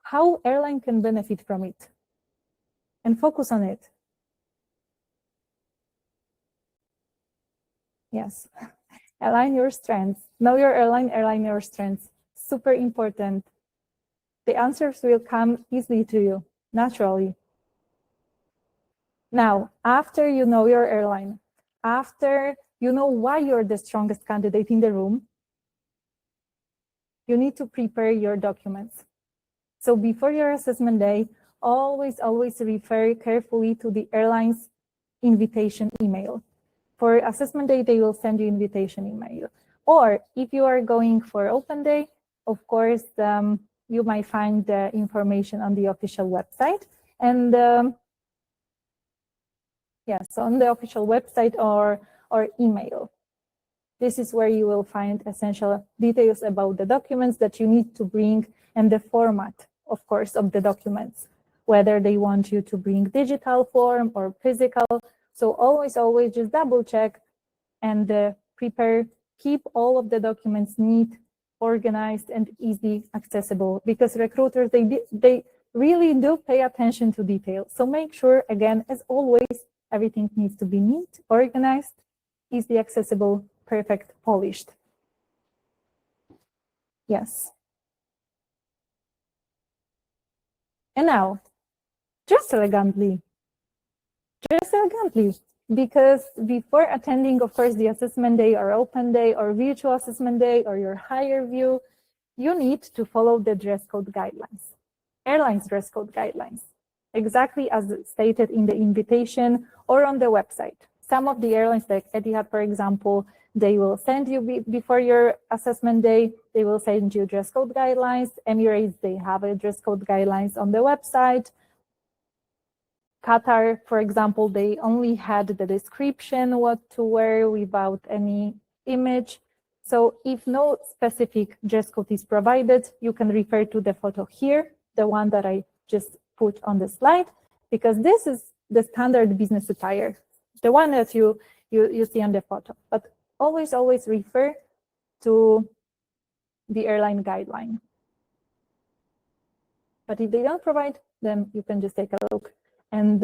how airline can benefit from it. And focus on it. Yes. Align your strengths. Know your airline, align your strengths. Super important. The answers will come easily to you, naturally. Now, after you know your airline, after you know why you're the strongest candidate in the room, you need to prepare your documents. So before your assessment day, always refer carefully to the airline's invitation email. For assessment day, they will send you invitation email. Or if you are going for open day, of course, you might find the information on the official website. And yes, on the official website or email. This is where you will find essential details about the documents that you need to bring and the format, of course, of the documents, whether they want you to bring digital form or physical. So always just double check and prepare, keep all of the documents neat, organized, and easily accessible, because recruiters, they really do pay attention to detail. So make sure, again, as always, everything needs to be neat, organized, easily accessible, perfect, polished. Yes. And now, dress elegantly. Dress elegantly, because before attending, of course, the assessment day or open day or virtual assessment day or your higher view, you need to follow the dress code guidelines, airlines dress code guidelines, exactly as stated in the invitation or on the website. Some of the airlines, like Etihad, for example, they will send you before your assessment day, they will send you dress code guidelines. Emirates, they have a dress code guidelines on the website. Qatar, for example, they only had the description what to wear without any image. So if no specific dress code is provided, you can refer to the photo here, the one that I just put on the slide, because this is the standard business attire, the one that you see on the photo. But always refer to the airline guideline. But if they don't provide, then you can just take a look. And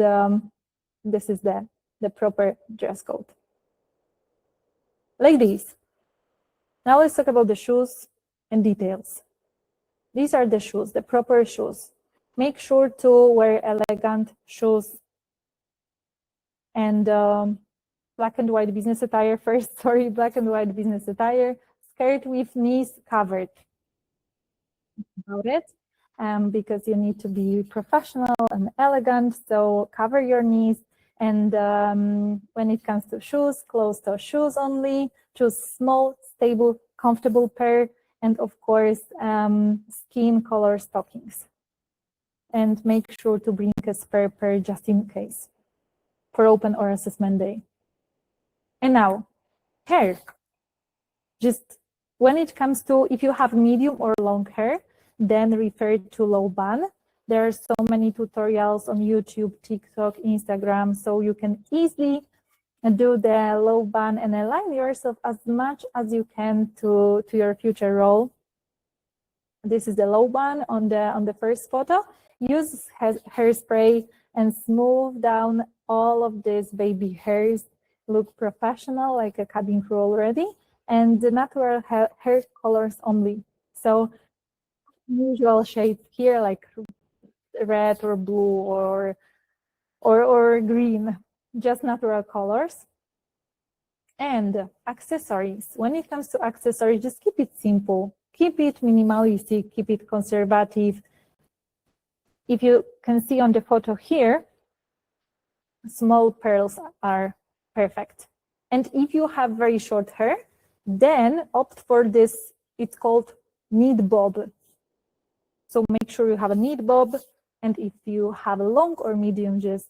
this is the proper dress code. Ladies, now let's talk about the shoes and details. These are the shoes, the proper shoes. Make sure to wear elegant shoes and black and white business attire first, sorry, black and white business attire, skirt with knees covered. About it. because you need to be professional and elegant. So cover your knees. And when it comes to shoes, closed-toe shoes only. Choose small, stable, comfortable pair. And of course, skin color stockings. And make sure to bring a spare pair just in case for open or assessment day. And now, hair. Just when it comes to, if you have medium or long hair, then refer to low bun. There are so many tutorials on YouTube, TikTok, Instagram, so you can easily do the low bun and align yourself as much as you can to your future role. This is the low bun on the first photo. Use hairspray and smooth down all of these baby hairs. Look professional, like a cabin crew already. And the natural hair colors only. So usual shades here, like red or blue or green, just natural colors. And accessories. When it comes to accessories, just keep it simple. Keep it minimalistic, keep it conservative. If you can see on the photo here, small pearls are perfect. And if you have very short hair, then opt for this, it's called knit bob. So make sure you have a knit bob. And if you have a long or medium, just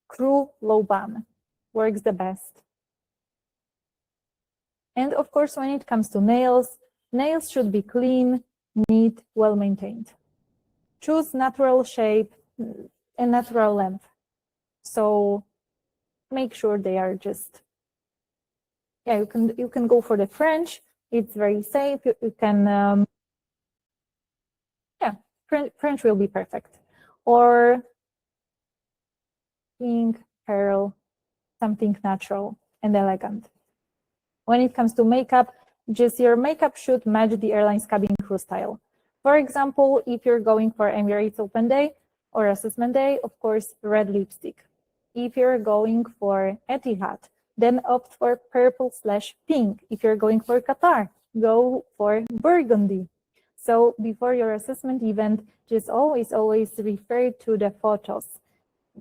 crew low bun works the best. And of course, when it comes to nails, nails should be clean, neat, well maintained. Choose natural shape and natural length. So make sure they are just, yeah, you can go for the French. It's very safe. You can, yeah, French will be perfect. Or pink, pearl, something natural and elegant. When it comes to makeup, just your makeup should match the airline's cabin crew style. For example, if you're going for Emirates Open Day or Assessment Day, of course, red lipstick. If you're going for Etihad, then opt for purple/pink. If you're going for Qatar, go for burgundy. So before your assessment event, just always refer to the photos.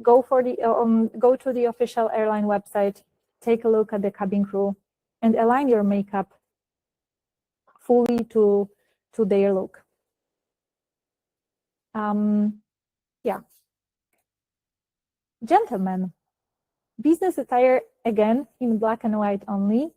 Go to the official airline website, take a look at the cabin crew, and align your makeup fully to their look. Yeah. Gentlemen, business attire, again, in black and white only.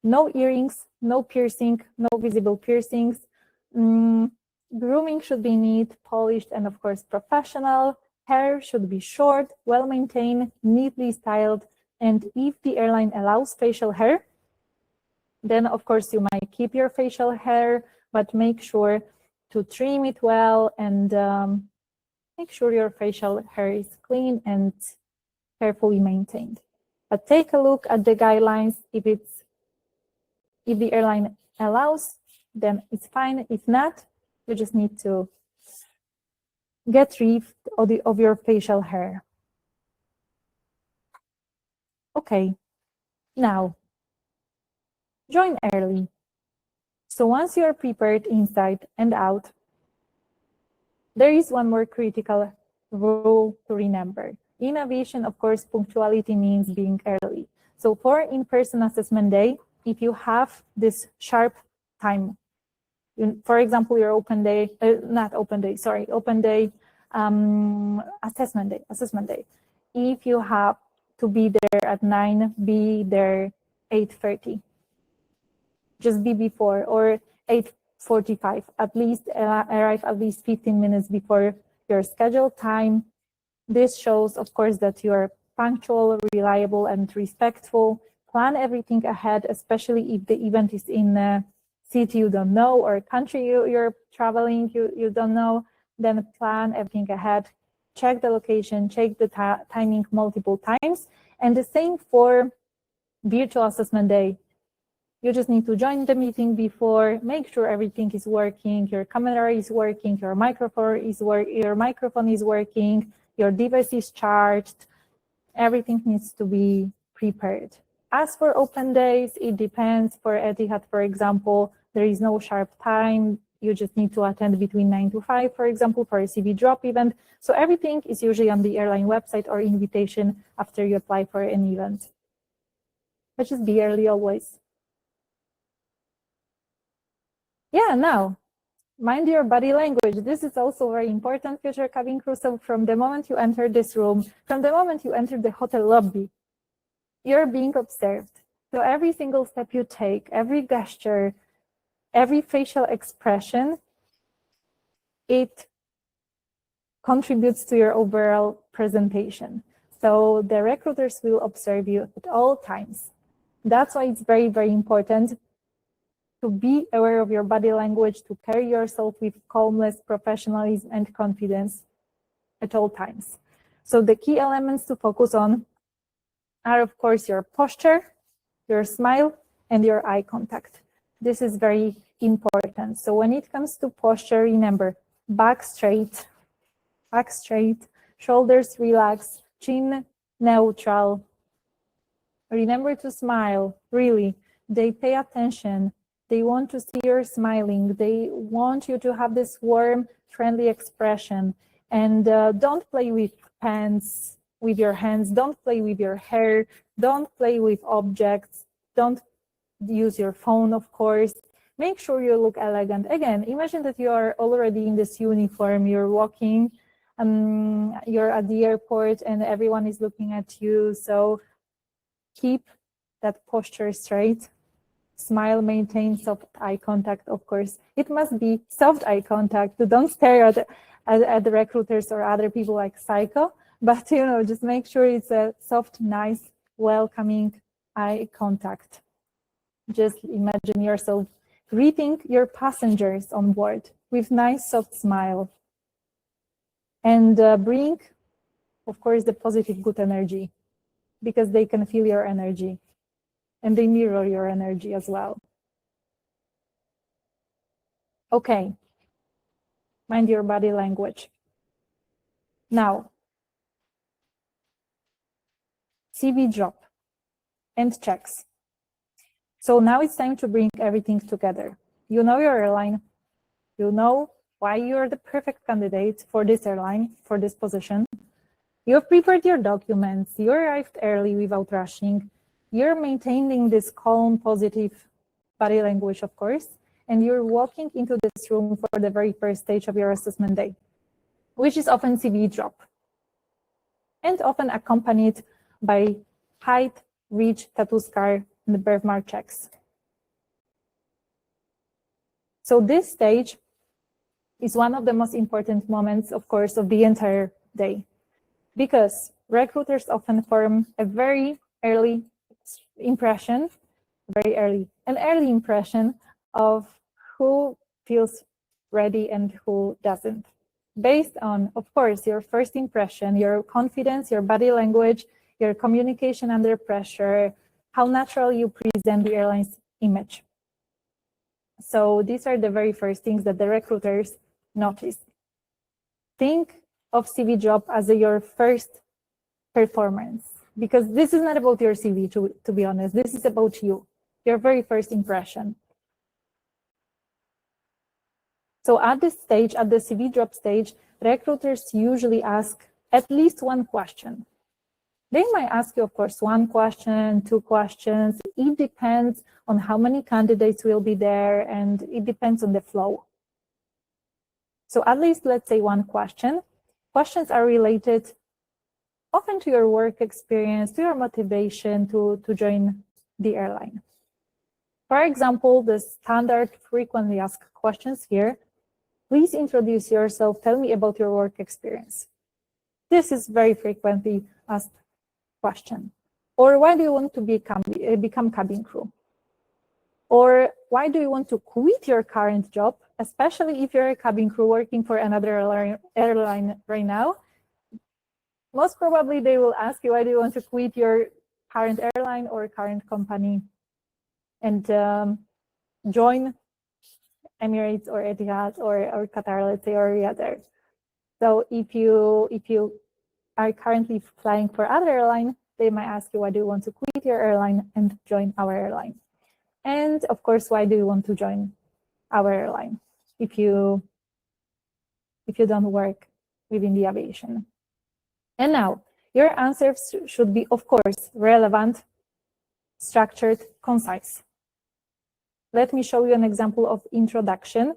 No earrings, no piercing, no visible piercings. Grooming should be neat, polished, and of course professional. Hair should be short, well maintained, neatly styled. And if the airline allows facial hair, then of course you might keep your facial hair, but make sure to trim it well and make sure your facial hair is clean and carefully maintained. But take a look at the guidelines. If the airline allows, then it's fine. If not, you just need to get rid of your facial hair. Okay, now join early. So once you're prepared inside and out, there is one more critical rule to remember. In aviation, of course, punctuality means being early. So for in-person assessment day, if you have this sharp time, for example, your open day, assessment day. If you have to be there at 9, be there 8:30. Just be before, or 8:45, at least arrive at least 15 minutes before your scheduled time. This shows, of course, that you are punctual, reliable, and respectful. Plan everything ahead, especially if the event is in a city you don't know or a country you're traveling, you don't know, then plan everything ahead. Check the location, check the timing multiple times. And the same for virtual assessment day. You just need to join the meeting before, make sure everything is working, your camera is working, your microphone is working, your device is charged. Everything needs to be prepared. As for open days, it depends. For Etihad, for example, there is no sharp time. you just need to attend between 9 to 5, for example, for a CV drop event. So everything is usually on the airline website or invitation after you apply for an event. But just be early always. Yeah, now, mind your body language. This is also very important, future cabin crew. So from the moment you enter this room, from the moment you enter the hotel lobby, you're being observed. So every single step you take, every gesture, every facial expression, it contributes to your overall presentation. So the recruiters will observe you at all times. That's why it's very, very important to be aware of your body language, to carry yourself with calmness, professionalism, and confidence at all times. So the key elements to focus on are, of course, your posture, your smile, and your eye contact. This is very important. So when it comes to posture, remember, back straight, shoulders relaxed, chin neutral. Remember to smile, really. They pay attention. They want to see you're smiling. They want you to have this warm, friendly expression. And don't play with pens, with your hands. Don't play with your hair. Don't play with objects. Don't use your phone, of course. Make sure you look elegant. Again, imagine that you are already in this uniform. You're walking, you're at the airport, and everyone is looking at you. So keep that posture straight. Smile, maintain soft eye contact, of course. It must be soft eye contact. Don't stare at the recruiters or other people like psycho, but just make sure it's a soft, nice, welcoming eye contact. Just imagine yourself greeting your passengers on board with nice, soft smile. And bring, of course, the positive, good energy, because they can feel your energy and they mirror your energy as well. Okay, mind your body language. Now, CV drop and checks. So now it's time to bring everything together. You know your airline, you know why you're the perfect candidate for this airline, for this position. You've prepared your documents, you arrived early without rushing, you're maintaining this calm, positive body language, of course, and you're walking into this room for the very first stage of your assessment day, which is often CV drop, and often accompanied by height, reach, tattoo scar, and birthmark checks. So this stage is one of the most important moments, of course, of the entire day, because recruiters often form a very early impression, an early impression of who feels ready and who doesn't, based on, of course, your first impression, your confidence, your body language, your communication under pressure, how natural you present the airline's image. So these are the very first things that the recruiters notice. Think of CV drop as your first performance, because this is not about your CV, to be honest. This is about you, your very first impression. So at this stage, at the CV drop stage, recruiters usually ask at least one question. They might ask you, of course, one question, two questions. It depends on how many candidates will be there, and it depends on the flow. So at least, let's say, one question. Questions are related often to your work experience, to your motivation to join the airline. For example, the standard frequently asked questions here: please introduce yourself, tell me about your work experience. This is very frequently asked question. Or why do you want to become cabin crew? Or why do you want to quit your current job, especially if you're a cabin crew working for another airline right now? Most probably they will ask you, why do you want to quit your current airline or current company and join Emirates or Etihad or Qatar, let's say, or Riyadh Air. So if you are currently flying for other airline, they might ask you, why do you want to quit your airline and join our airline? And of course, why do you want to join our airline? if you don't work within the aviation. And now, your answers should be, of course, relevant, structured, concise. Let me show you an example of introduction.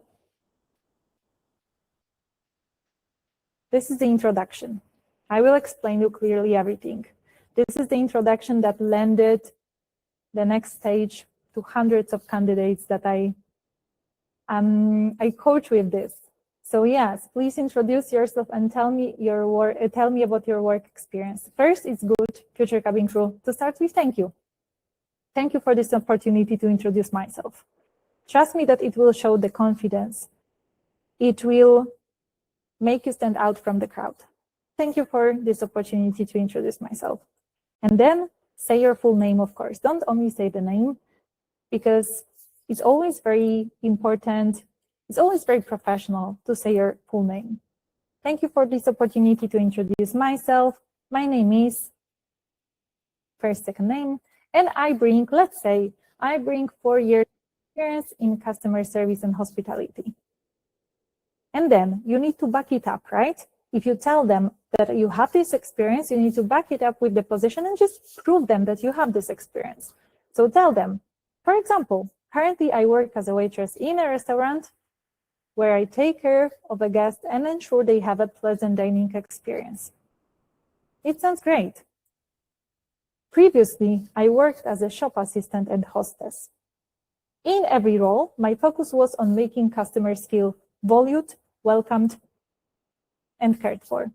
This is the introduction. I will explain you clearly everything. This is the introduction that landed the next stage to hundreds of candidates that I coach with this. So yes, please introduce yourself and tell me your work. Tell me about your work experience. First, it's good, future cabin crew, to start with thank you. Thank you for this opportunity to introduce myself. Trust me that it will show the confidence. It will make you stand out from the crowd. Thank you for this opportunity to introduce myself. And then say your full name, of course. Don't only say the name, because it's always very important. It's always very professional to say your full name. Thank you for this opportunity to introduce myself. My name is, first, second name, and I bring, let's say, I bring 4 years experience in customer service and hospitality. And then you need to back it up, right? If you tell them that you have this experience, you need to back it up with the position and just prove them that you have this experience. So tell them, for example, currently I work as a waitress in a restaurant where I take care of a guest and ensure they have a pleasant dining experience. It sounds great. Previously, I worked as a shop assistant and hostess. In every role, my focus was on making customers feel valued, welcomed, and cared for.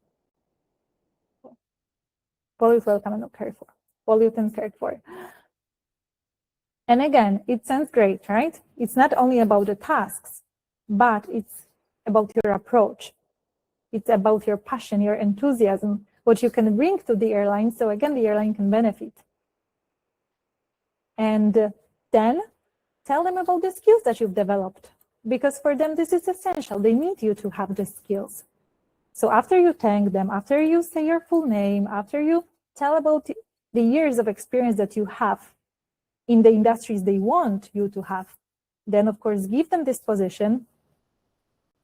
Valued, welcome, and cared for. Valued and cared for. And again, it sounds great, right? It's not only about the tasks, but it's about your approach. It's about your passion, your enthusiasm, what you can bring to the airline. So again, the airline can benefit. And then tell them about the skills that you've developed, because for them, this is essential. They need you to have the skills. So after you thank them, after you say your full name, after you tell about the years of experience that you have in the industries they want you to have, then of course, give them this position.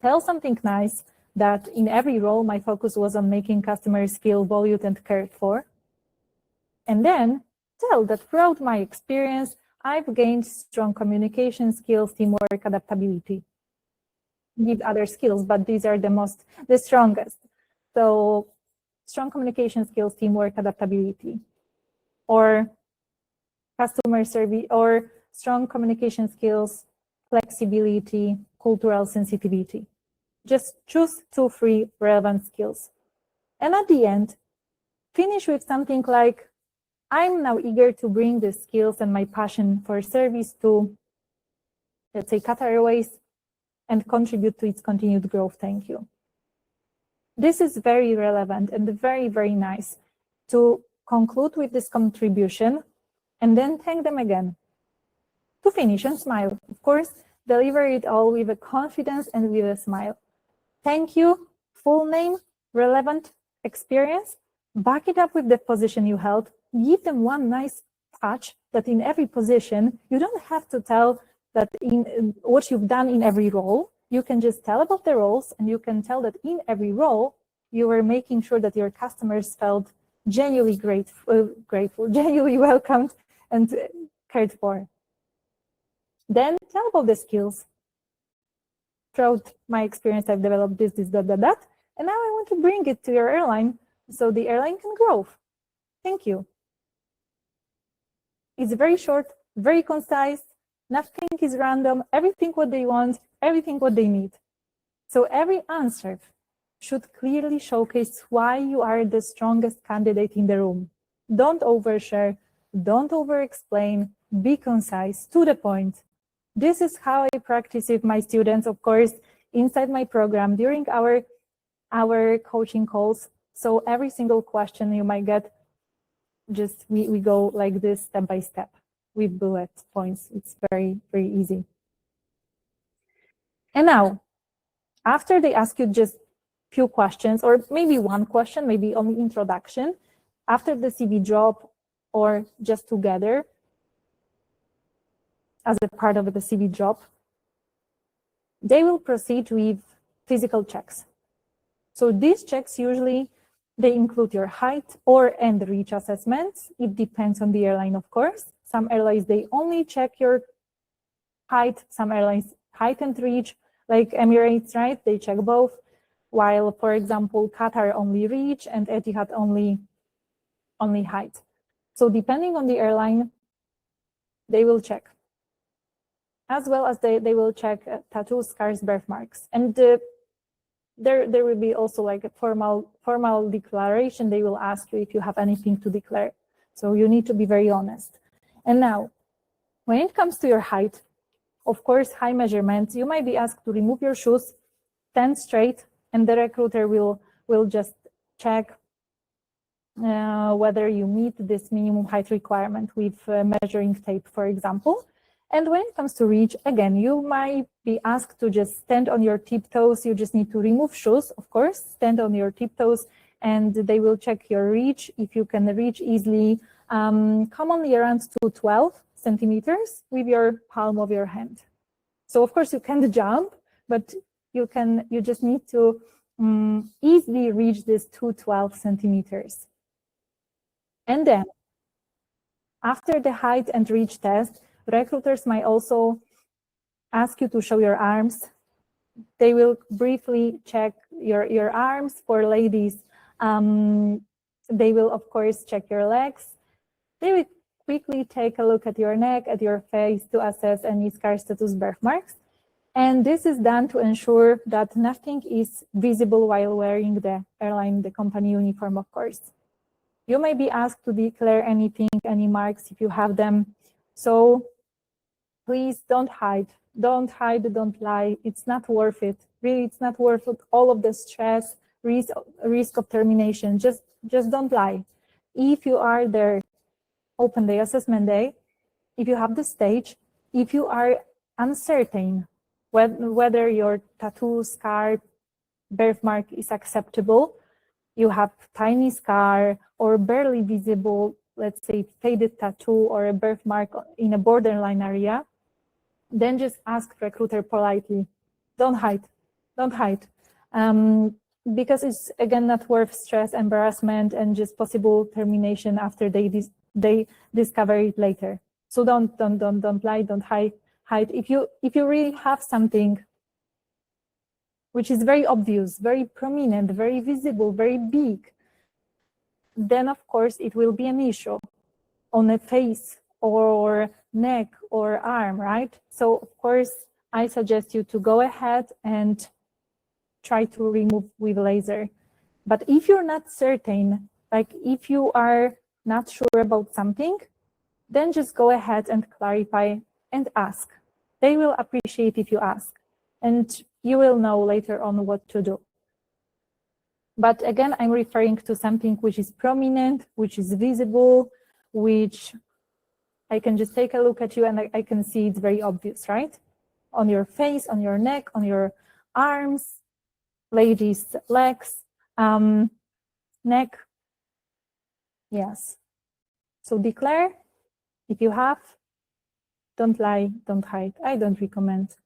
Tell something nice that in every role, my focus was on making customers feel valued and cared for. And then tell that throughout my experience, I've gained strong communication skills, teamwork, adaptability. Give other skills, but these are the strongest. So strong communication skills, teamwork, adaptability, or customer service, or strong communication skills, flexibility, cultural sensitivity. Just choose 2, 3 relevant skills. And at the end, finish with something like, I'm now eager to bring the skills and my passion for service to, let's say, Qatar Airways and contribute to its continued growth. Thank you. This is very relevant and very, very nice to conclude with this contribution and then thank them again. To finish and smile. Of course, deliver it all with a confidence and with a smile. Thank you, full name, relevant experience, back it up with the position you held, give them one nice touch that in every position, you don't have to tell that in what you've done in every role. You can just tell about the roles, and you can tell that in every role, you were making sure that your customers felt genuinely grateful, genuinely welcomed and cared for. Then tell about the skills. Throughout my experience, I've developed this, that, and now I want to bring it to your airline so the airline can grow. Thank you. It's very short, very concise, nothing is random, everything what they want, everything what they need. So every answer should clearly showcase why you are the strongest candidate in the room. Don't overshare, don't over-explain, be concise, to the point. This is how I practice with my students, of course, inside my program during our coaching calls. So every single question you might get, just we go like this step by step with bullet points. It's very, very easy. And now, after they ask you just few questions, or maybe one question, maybe only introduction, after the CV drop or just together, as a part of the CV drop, they will proceed with physical checks. So these checks usually, they include your height and reach assessments. It depends on the airline, of course. Some airlines, they only check your height. Some airlines, height and reach, like Emirates, right? They check both. While, for example, Qatar only reach and Etihad only height. So depending on the airline, they will check. As well as they will check tattoos, scars, birthmarks. And there will be also like a formal declaration. They will ask you if you have anything to declare. So you need to be very honest. And now, when it comes to your height, of course, high measurements, you might be asked to remove your shoes, stand straight, and the recruiter will just check whether you meet this minimum height requirement with measuring tape, for example. And when it comes to reach, again, you might be asked to just stand on your tiptoes. You just need to remove shoes, of course, stand on your tiptoes, and they will check your reach. If you can reach easily, commonly around to 12 centimeters with your palm of your hand. So of course you can't jump, but you just need to easily reach this 12 centimeters. And then after the height and reach test, recruiters might also ask you to show your arms. They will briefly check your arms. For ladies, they will, of course, check your legs. They will quickly take a look at your neck, at your face to assess any scars, tattoos, birthmarks. And this is done to ensure that nothing is visible while wearing the airline, the company uniform, of course. You may be asked to declare anything, any marks if you have them. So please don't hide, don't lie. It's not worth it. Really, it's not worth it. All of the stress, risk of termination. Just don't lie. If you are there, open day, assessment day, if you have the stage, if you are uncertain whether your tattoo, scar, birthmark is acceptable, you have tiny scar or barely visible, let's say faded tattoo or a birthmark in a borderline area, then just ask recruiter politely, don't hide. Because it's, again, not worth stress, embarrassment, and just possible termination after they discover it later. So don't lie, don't hide. If you really have something which is very obvious, very prominent, very visible, very big, then of course it will be an issue on a face or neck or arm, right? So of course I suggest you to go ahead and try to remove with laser. But if you're not certain, like if you are not sure about something, then just go ahead and clarify and ask. They will appreciate if you ask, and you will know later on what to do. But again, I'm referring to something which is prominent, which is visible, which I can just take a look at you and I can see it's very obvious, right? On your face, on your neck, on your arms, ladies' legs, neck. Yes. So declare if you have. Don't lie, don't hide. I don't recommend.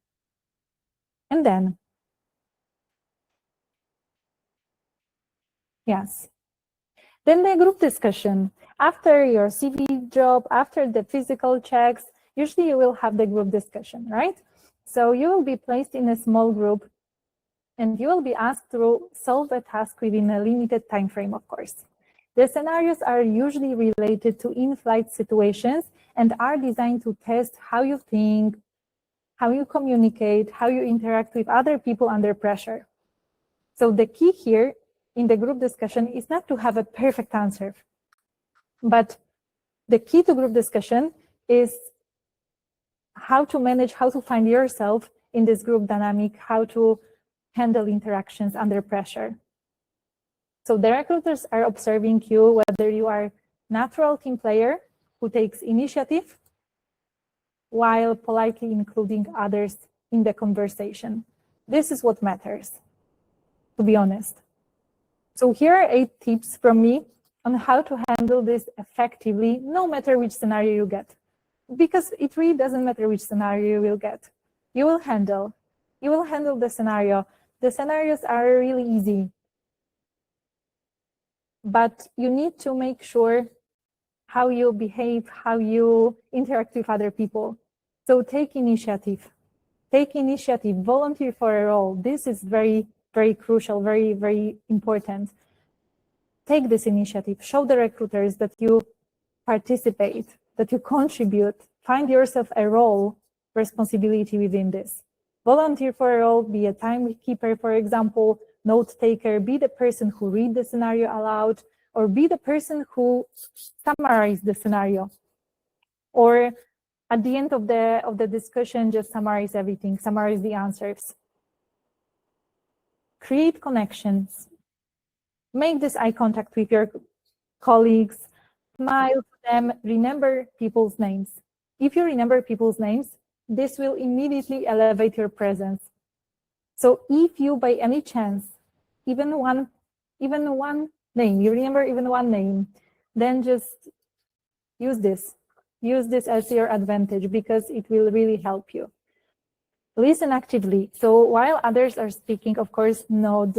And then, yes. Then the group discussion. After your CV job, after the physical checks, usually you will have the group discussion, right? So you will be placed in a small group and you will be asked to solve a task within a limited time frame, of course. The scenarios are usually related to in-flight situations and are designed to test how you think, how you communicate, how you interact with other people under pressure. So the key here in the group discussion is not to have a perfect answer, but the key to group discussion is how to manage, how to find yourself in this group dynamic, how to handle interactions under pressure. So the recruiters are observing you, whether you are a natural team player who takes initiative while politely including others in the conversation. This is what matters, to be honest. So here are 8 tips from me on how to handle this effectively, no matter which scenario you get. Because it really doesn't matter which scenario you will get. You will handle. You will handle the scenario. The scenarios are really easy, but you need to make sure how you behave, how you interact with other people. So take initiative. Take initiative, volunteer for a role. This is very, very crucial, very, very important. Take this initiative. Show the recruiters that you participate, that you contribute. Find yourself a role, responsibility within this. Volunteer for a role, be a timekeeper, for example, note taker, be the person who read the scenario aloud, or be the person who summarize the scenario. Or at the end of the discussion, just summarize everything, summarize the answers. Create connections. Make this eye contact with your colleagues, smile to them, remember people's names. If you remember people's names, this will immediately elevate your presence. So if you, by any chance, even one name, you remember even one name, then just use this. Use this as your advantage because it will really help you. Listen actively. So while others are speaking, of course, nod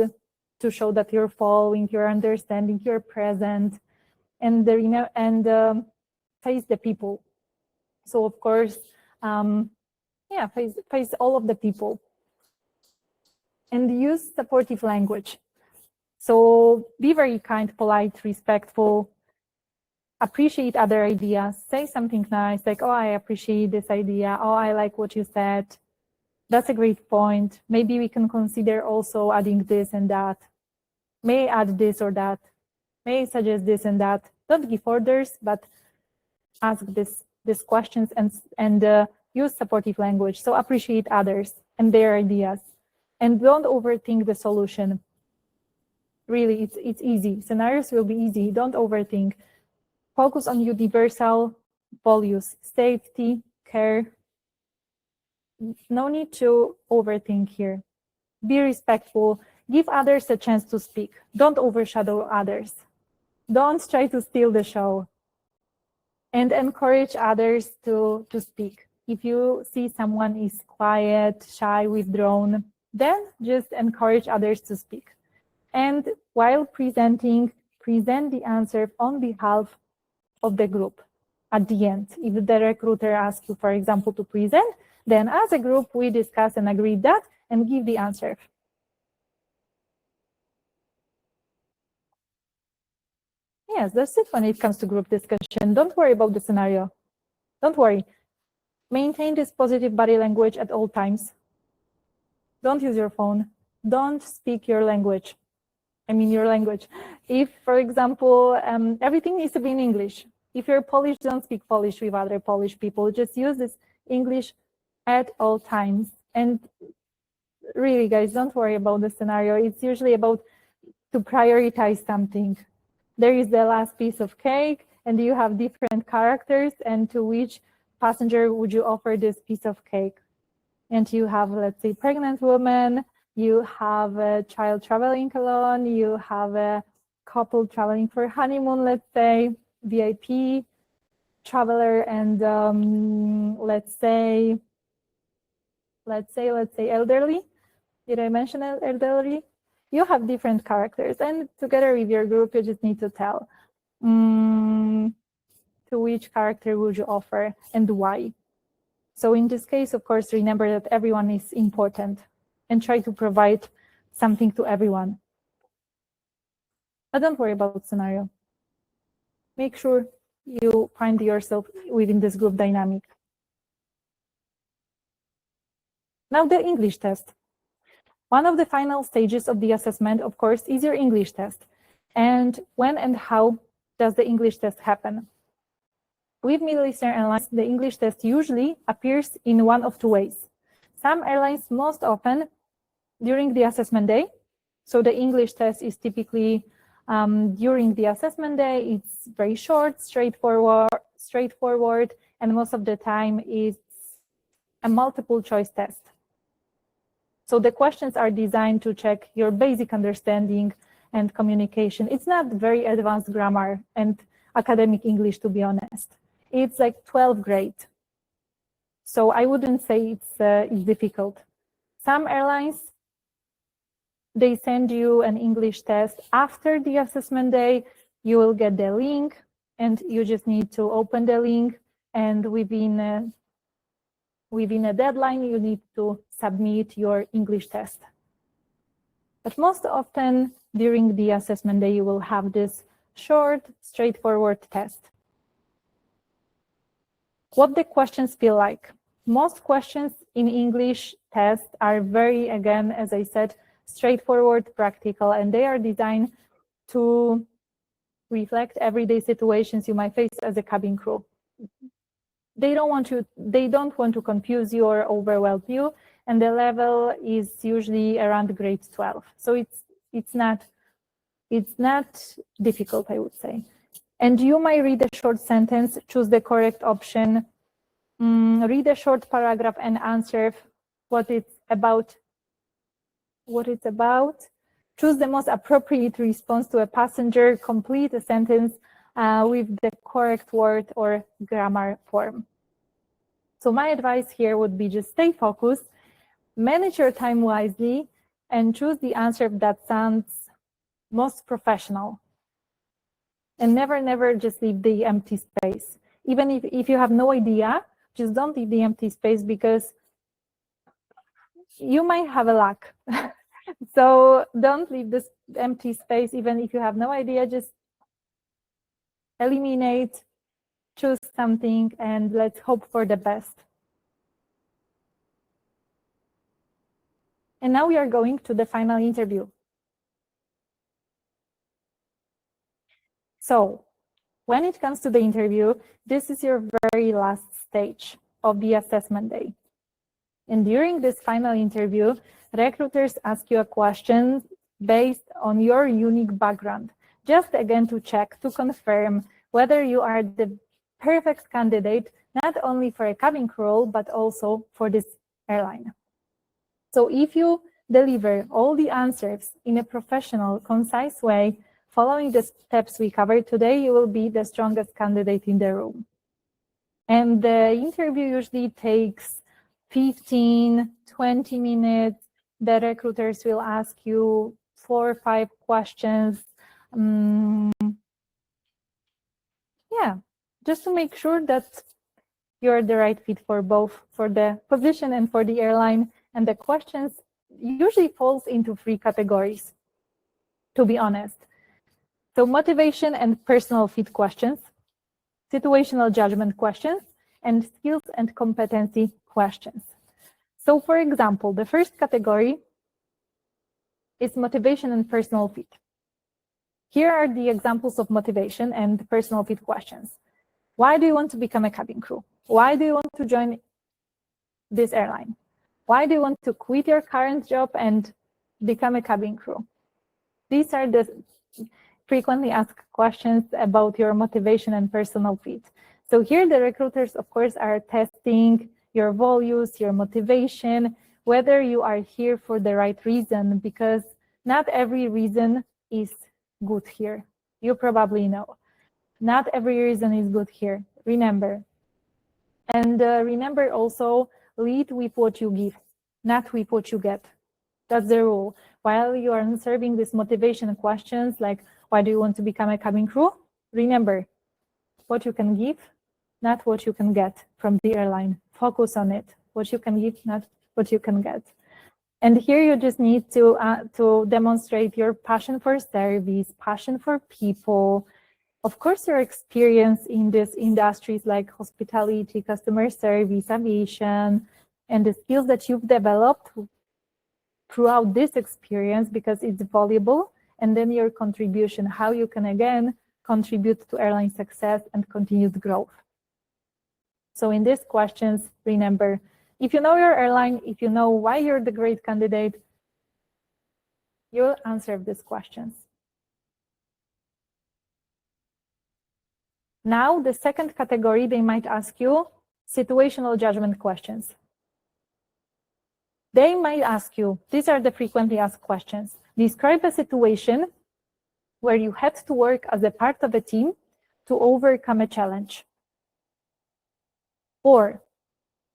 to show that you're following, you're understanding, you're present, and face the people. So of course, face all of the people, and use supportive language. So be very kind, polite, respectful. Appreciate other ideas. Say something nice, like, "Oh, I appreciate this idea. Oh, I like what you said. That's a great point. Maybe we can consider also adding this and that. May I add this or that? May I suggest this and that?" Don't give orders, but ask these questions and use supportive language. So appreciate others and their ideas, and don't overthink the solution. Really, it's easy. Scenarios will be easy. Don't overthink. Focus on universal values: safety, care. No need to overthink here. Be respectful. Give others a chance to speak. Don't overshadow others. Don't try to steal the show. And encourage others to speak. If you see someone is quiet, shy, withdrawn, then just encourage others to speak. And while presenting, present the answer on behalf of the group at the end. If the recruiter asks you, for example, to present, then as a group, we discuss and agree that and give the answer. Yes, that's it when it comes to group discussion. Don't worry about the scenario. Don't worry. Maintain this positive body language at all times. Don't use your phone. Don't speak your language. I mean your language. If, for example, everything needs to be in English. If you're Polish, don't speak Polish with other Polish people. Just use this English at all times. And really, guys, don't worry about the scenario. It's usually about to prioritize something. There is the last piece of cake, and you have different characters, and to which passenger would you offer this piece of cake? And you have, let's say, pregnant woman, you have a child traveling alone, you have a couple traveling for honeymoon, let's say, VIP traveler, and let's say elderly. Did I mention elderly? You have different characters, and together with your group, you just need to tell to which character would you offer and why. So in this case, of course, remember that everyone is important and try to provide something to everyone. But don't worry about scenario. Make sure you find yourself within this group dynamic. Now the English test. One of the final stages of the assessment, of course, is your English test. And when and how does the English test happen? With Middle Eastern Airlines, the English test usually appears in one of two ways. Some airlines, most often during the assessment day. So the English test is typically during the assessment day. It's very short, straightforward, and most of the time it's a multiple choice test. So the questions are designed to check your basic understanding and communication. It's not very advanced grammar and academic English, to be honest. It's like 12th grade. So I wouldn't say it's difficult. Some airlines, they send you an English test after the assessment day. You will get the link and you just need to open the link, and within a deadline, you need to submit your English test. But most often during the assessment day, you will have this short, straightforward test. What the questions feel like? Most questions in English test are very, again, as I said, straightforward, practical, and they are designed to reflect everyday situations you might face as a cabin crew. They don't want to confuse you or overwhelm you, and the level is usually around grade 12. So it's not difficult, I would say. And you might read a short sentence, choose the correct option, read a short paragraph and answer what it's about. Choose the most appropriate response to a passenger, complete a sentence with the correct word or grammar form. So my advice here would be just stay focused, manage your time wisely, and choose the answer that sounds most professional. And never just leave the empty space. Even if you have no idea, just don't leave the empty space, because you might have a luck. So don't leave this empty space, even if you have no idea. Just eliminate, choose something, and let's hope for the best. And now we are going to the final interview. So when it comes to the interview, this is your very last stage of the assessment day. And during this final interview, recruiters ask you a question based on your unique background, just again to check, to confirm whether you are the perfect candidate, not only for a cabin crew role, but also for this airline. So if you deliver all the answers in a professional, concise way, following the steps we covered today, you will be the strongest candidate in the room. And the interview usually takes 15, 20 minutes. The recruiters will ask you 4 or 5 questions. Just to make sure that you're the right fit for both, for the position and for the airline. And the questions usually falls into 3 categories, to be honest. So motivation and personal fit questions, situational judgment questions, and skills and competency questions. So for example, the first category is motivation and personal fit. Here are the examples of motivation and personal fit questions. Why do you want to become a cabin crew? Why do you want to join this airline? Why do you want to quit your current job and become a cabin crew? These are the frequently asked questions about your motivation and personal fit. So here the recruiters, of course, are testing your values, your motivation, whether you are here for the right reason, because not every reason is good here. You probably know. Not every reason is good here. Remember. And remember also, lead with what you give, not with what you get. That's the rule. While you are answering these motivation questions, like why do you want to become a cabin crew? Remember what you can give, not what you can get from the airline. Focus on it. What you can give, not what you can get. And here you just need to demonstrate your passion for service, passion for people. Of course, your experience in these industries like hospitality, customer service, aviation, and the skills that you've developed throughout this experience, because it's valuable, and then your contribution, how you can again contribute to airline success and continued growth. So in these questions, remember, if you know your airline, if you know why you're the great candidate, you'll answer these questions. Now, the second category, they might ask you situational judgment questions. They might ask you, these are the frequently asked questions. Describe a situation where you had to work as a part of a team to overcome a challenge. Or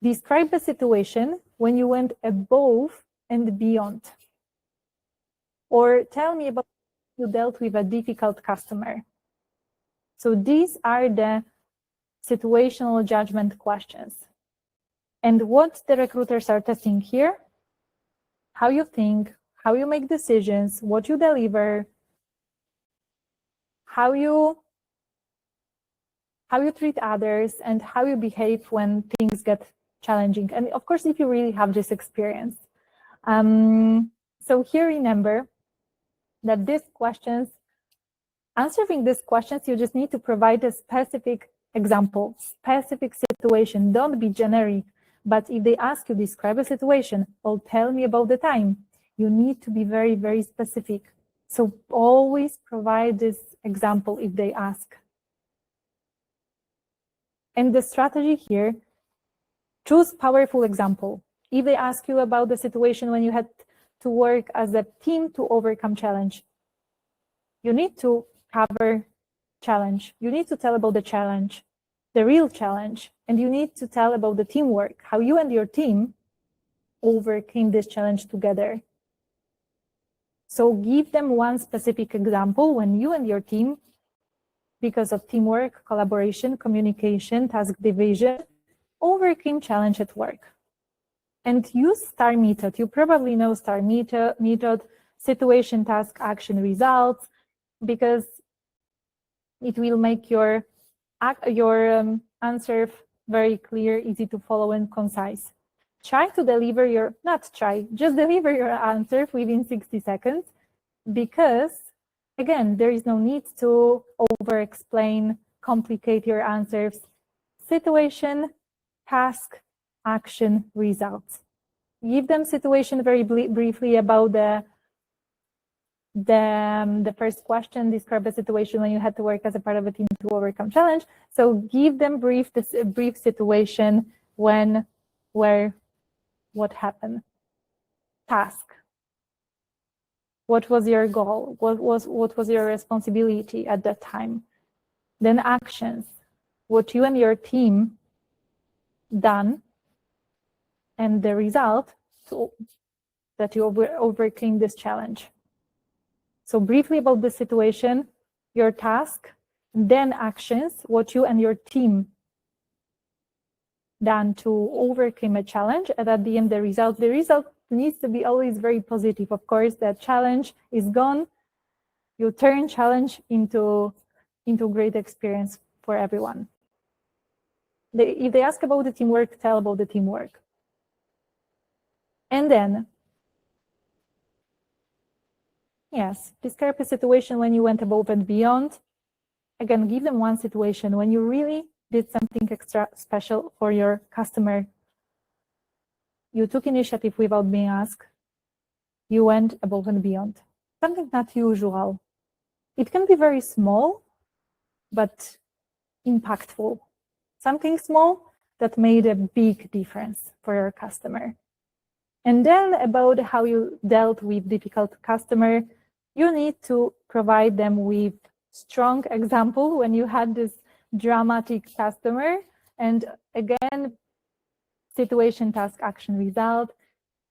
describe a situation when you went above and beyond. Or tell me about you dealt with a difficult customer. So these are the situational judgment questions. And what the recruiters are testing here, how you think, how you make decisions, what you deliver, how you treat others, and how you behave when things get challenging. And of course, if you really have this experience. So here, remember that answering these questions, you just need to provide a specific example, specific situation. Don't be generic. But if they ask you, describe a situation, or tell me about the time, you need to be very, very specific. So always provide this example if they ask. And the strategy here, choose powerful example. If they ask you about the situation when you had to work as a team to overcome challenge, you need to cover challenge. You need to tell about the challenge, the real challenge, and you need to tell about the teamwork, how you and your team overcame this challenge together. So give them one specific example when you and your team, because of teamwork, collaboration, communication, task division, overcame challenge at work. And use STAR method. You probably know STAR method, situation, task, action, results, because it will make your answer very clear, easy to follow, and concise. Try to deliver just deliver your answer within 60 seconds, because again, there is no need to over-explain, complicate your answers. Situation, task, action, results. Give them situation very briefly about the first question. Describe a situation when you had to work as a part of a team to overcome challenge. So give them brief situation when, where, what happened. Task. What was your goal? What was your responsibility at that time? Then actions. What you and your team done, and the result that you overcame this challenge. So briefly about the situation, your task, then actions, what you and your team done to overcome a challenge, and at the end, the result. The result needs to be always very positive. Of course, that challenge is gone. You turn challenge into great experience for everyone. If they ask about the teamwork, tell about the teamwork. And then, yes, describe a situation when you went above and beyond. Again, give them one situation when you really did something extra special for your customer. You took initiative without being asked. You went above and beyond. Something not usual. It can be very small, but impactful. Something small that made a big difference for your customer. And then about how you dealt with difficult customer, you need to provide them with strong example when you had this dramatic customer. And again, situation, task, action, result,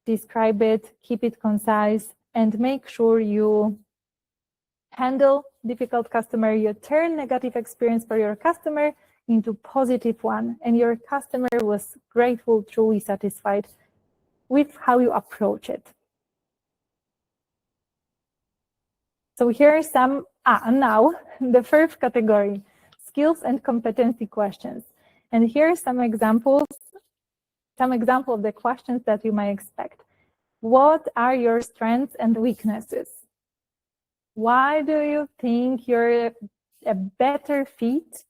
describe it, keep it concise, and make sure you handle difficult customer. You turn negative experience for your customer into positive one, and your customer was grateful, truly satisfied with how you approach it. So here are some, and now the first category, skills and competency questions. And here are some examples of the questions that you might expect. What are your strengths and weaknesses? Why do you think you're a better fit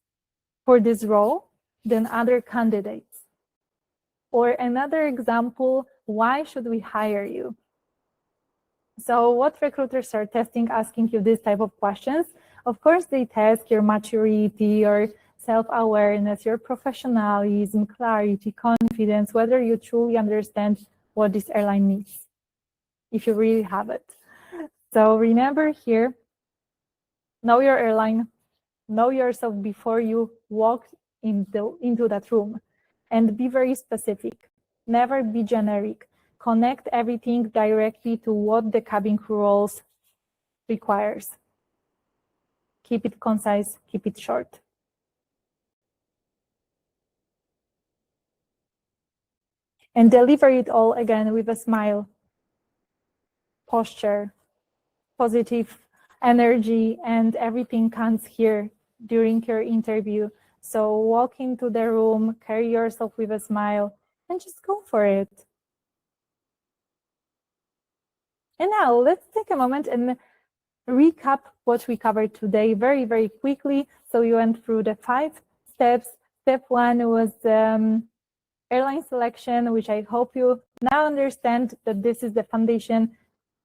for this role than other candidates? Or another example, why should we hire you? So what recruiters are testing, asking you this type of questions? Of course, they test your maturity, your self-awareness, your professionalism, clarity, confidence, whether you truly understand what this airline needs, if you really have it. So remember here, know your airline, know yourself before you walk into that room, and be very specific. Never be generic. connect everything directly to what the cabin crew roles requires. Keep it concise, keep it short. And deliver it all again with a smile, posture, positive energy, and everything comes here during your interview. So walk into the room, carry yourself with a smile, and just go for it. And now let's take a moment and recap what we covered today very, very quickly. So we went through the 5 steps. Step 1 was airline selection, which I hope you now understand that this is the foundation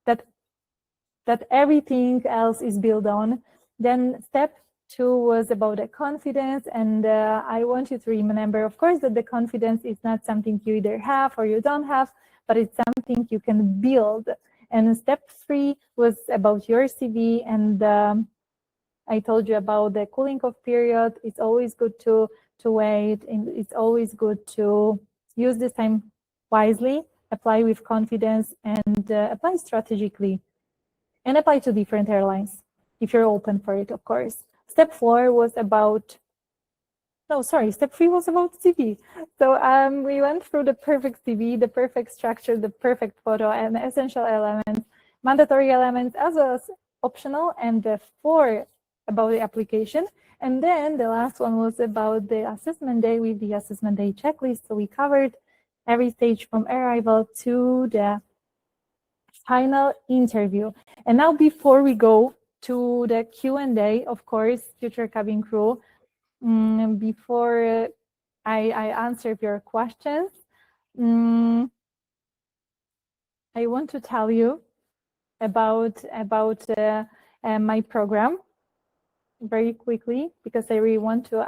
that everything else is built on. Then step 2 was about the confidence, and I want you to remember, of course, that the confidence is not something you either have or you don't have, but it's something you can build. And step 3 was about your CV, and I told you about the cooling off period. It's always good to wait, and it's always good to use this time wisely, apply with confidence, and apply strategically, and apply to different airlines if you're open for it, of course. Step 4 was about, no, sorry, step 3 was about CV. So we went through the perfect CV, the perfect structure, the perfect photo, and essential elements, mandatory elements, as well as optional, and the 4 about the application. And then the last one was about the assessment day with the assessment day checklist. So we covered every stage from arrival to the final interview. And now before we go to the Q&A, of course, future cabin crew, before I answer your questions, I want to tell you about my program very quickly, because I really want to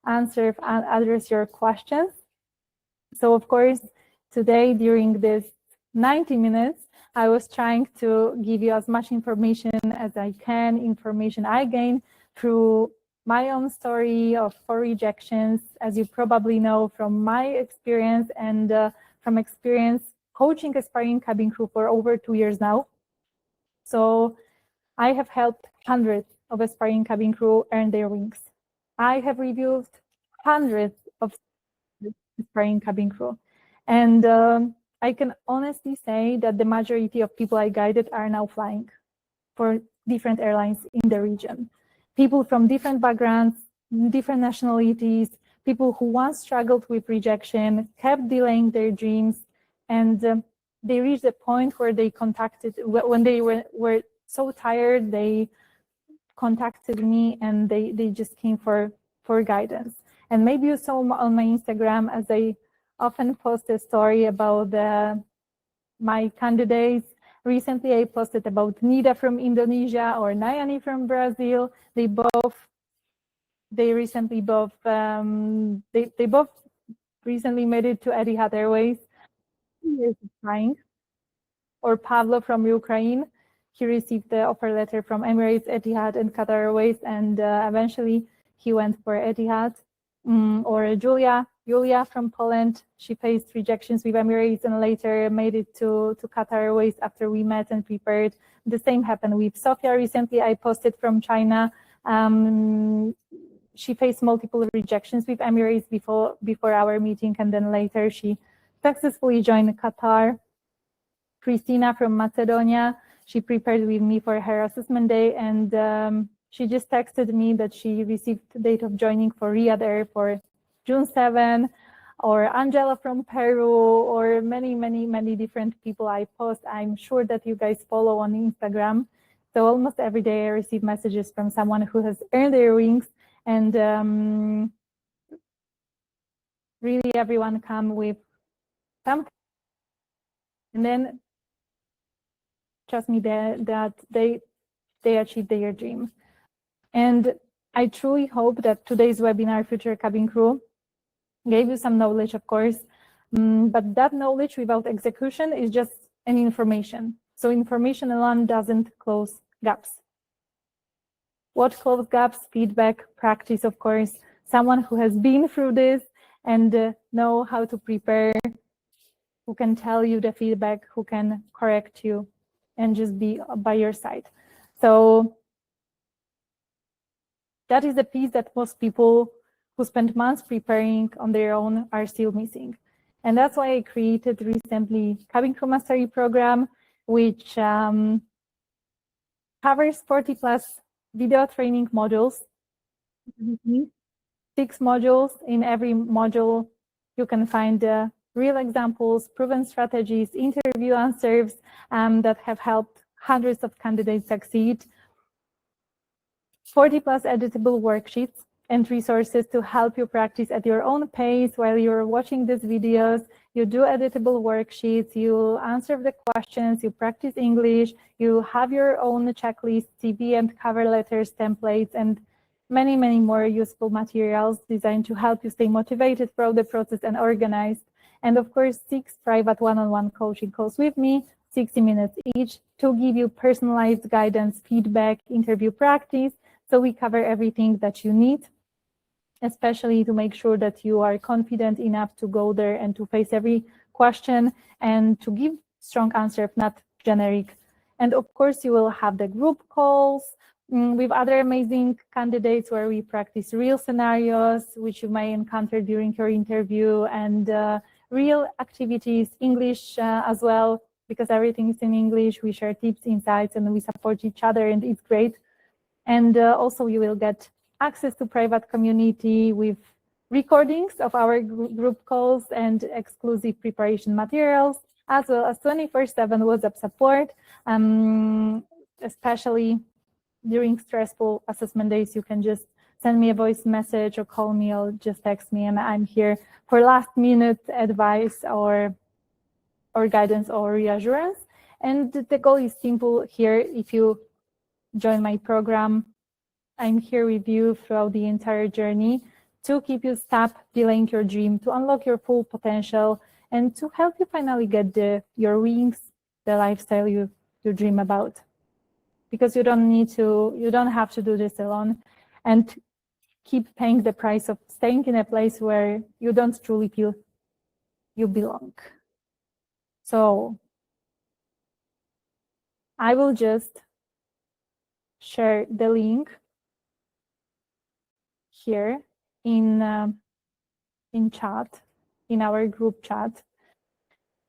address your questions. So of course, today during this 90 minutes, I was trying to give you as much information as I can, information I gained through my own story of 4 rejections, as you probably know from my experience and from experience coaching aspiring cabin crew for over 2 years now. So I have helped hundreds of aspiring cabin crew earn their wings. I have reviewed hundreds of aspiring cabin crew. And I can honestly say that the majority of people I guided are now flying for different airlines in the region. People from different backgrounds, different nationalities, people who once struggled with rejection, kept delaying their dreams, and they reached a point where they when they were so tired, they contacted me and they just came for guidance. And maybe you saw on my Instagram, as I often post a story about my candidates. Recently, I posted about Nida from Indonesia or Nayani from Brazil. They both recently made it to Etihad Airways. 2 years of flying. Or Pavlo from Ukraine. He received the offer letter from Emirates, Etihad, and Qatar Airways, and eventually he went for Etihad. Or Julia from Poland. She faced rejections with Emirates and later made it to Qatar Airways after we met and prepared. The same happened with Sofia. Recently, I posted from China. She faced multiple rejections with Emirates before our meeting, and then later she successfully joined Qatar. Christina from Macedonia, she prepared with me for her assessment day, and she just texted me that she received the date of joining for Riyadh Air for June 7, or Angela from Peru, or many different people I post. I'm sure that you guys follow on Instagram. So almost every day I receive messages from someone who has earned their wings, and really everyone come with something. And then trust me that they achieve their dream. And I truly hope that today's webinar, Future Cabin Crew, gave you some knowledge, of course, but that knowledge without execution is just an information. So information alone doesn't close gaps. What closes gaps? Feedback, practice, of course, someone who has been through this and know how to prepare who can tell you the feedback, who can correct you and just be by your side. So that is the piece that most people who spend months preparing on their own are still missing. And that's why I created recently Cabin Crew Mastery program, which covers 40 plus video training modules. 6 modules. In every module, you can find real examples, proven strategies, interview answers that have helped hundreds of candidates succeed. 40 plus editable worksheets and resources to help you practice at your own pace while you're watching these videos. You do editable worksheets, you answer the questions, you practice English, you have your own checklist, CV and cover letters, templates, and many, many more useful materials designed to help you stay motivated throughout the process and organized. And of course, 6 private one-on-one coaching calls with me, 60 minutes each, to give you personalized guidance, feedback, interview practice. So we cover everything that you need, especially to make sure that you are confident enough to go there and to face every question and to give strong answer, if not generic. And of course, you will have the group calls with other amazing candidates where we practice real scenarios, which you may encounter during your interview, and real activities, English as well, because everything is in English. We share tips, insights, and we support each other, and it's great. And also you will get access to private community with recordings of our group calls and exclusive preparation materials, as well as 24/7 WhatsApp support, especially during stressful assessment days. You can just send me a voice message or call me or just text me, and I'm here for last minute advice or guidance or reassurance. And the goal is simple here. If you join my program, I'm here with you throughout the entire journey to keep you stop delaying your dream, to unlock your full potential, and to help you finally get your wings, the lifestyle you dream about. Because you don't have to do this alone and keep paying the price of staying in a place where you don't truly feel you belong. So I will just share the link here in chat, in our group chat.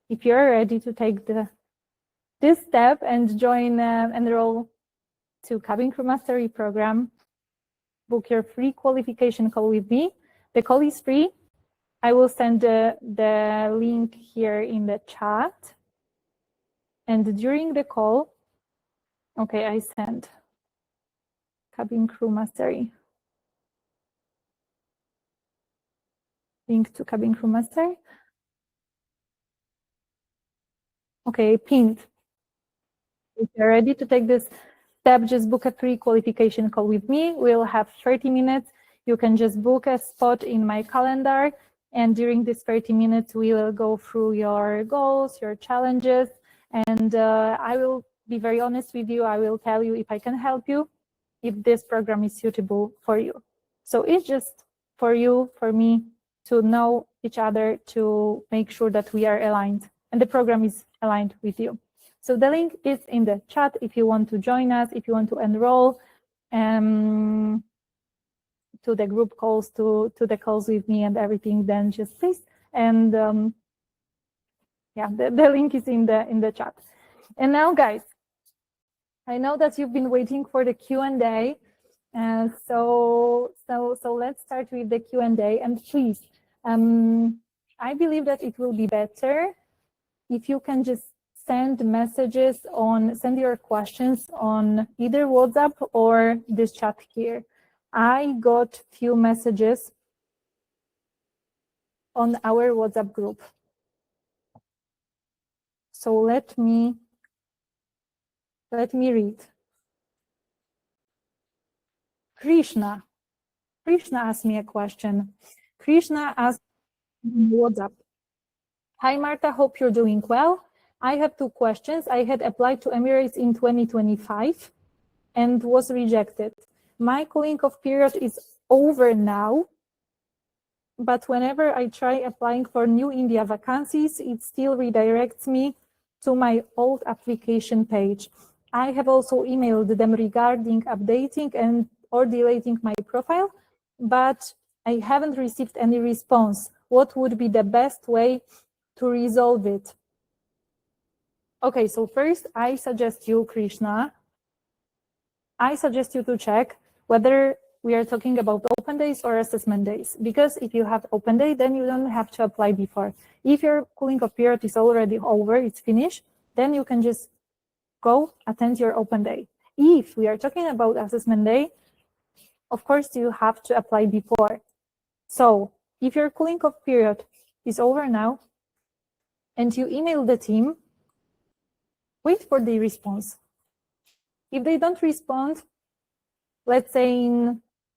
If you're ready to take this step and join, enroll to Cabin Crew Mastery program, book your free qualification call with me. The call is free. I will send the link here in the chat. And during the call, okay, I sent Cabin Crew Mastery. Link to Cabin Crew Mastery. Okay, pinned. If you're ready to take this step, just book a free qualification call with me. We'll have 30 minutes. You can just book a spot in my calendar. And during this 30 minutes, we will go through your goals, your challenges. And I will be very honest with you. I will tell you if I can help you, if this program is suitable for you. So it's just for you, for me, to know each other, to make sure that we are aligned. And the program is aligned with you. So the link is in the chat if you want to join us, if you want to enroll to the group calls, to the calls with me and everything, then just please. And yeah, the link is in the chat. And now, guys, I know that you've been waiting for the Q&A. So let's start with the Q&A. And please, I believe that it will be better if you can just send messages send your questions on either WhatsApp or this chat here. I got few messages on our WhatsApp group. So let me read. Krishna asked me a question. Krishna asked on WhatsApp. Hi, Marta, hope you're doing well. I have 2 questions. I had applied to Emirates in 2025 and was rejected. My cooling off period is over now. but whenever I try applying for new India vacancies, it still redirects me to my old application page. I have also emailed them regarding updating and or deleting my profile, but I haven't received any response. What would be the best way to resolve it? Okay, so first I suggest you, Krishna, to check whether we are talking about open days or assessment days, because if you have open day, then you don't have to apply before. If your cooling off period is already over, it's finished, then you can just go attend your open day. If we are talking about assessment day, of course you have to apply before. So if your cooling off period is over now and you email the team, wait for the response. If they don't respond, let's say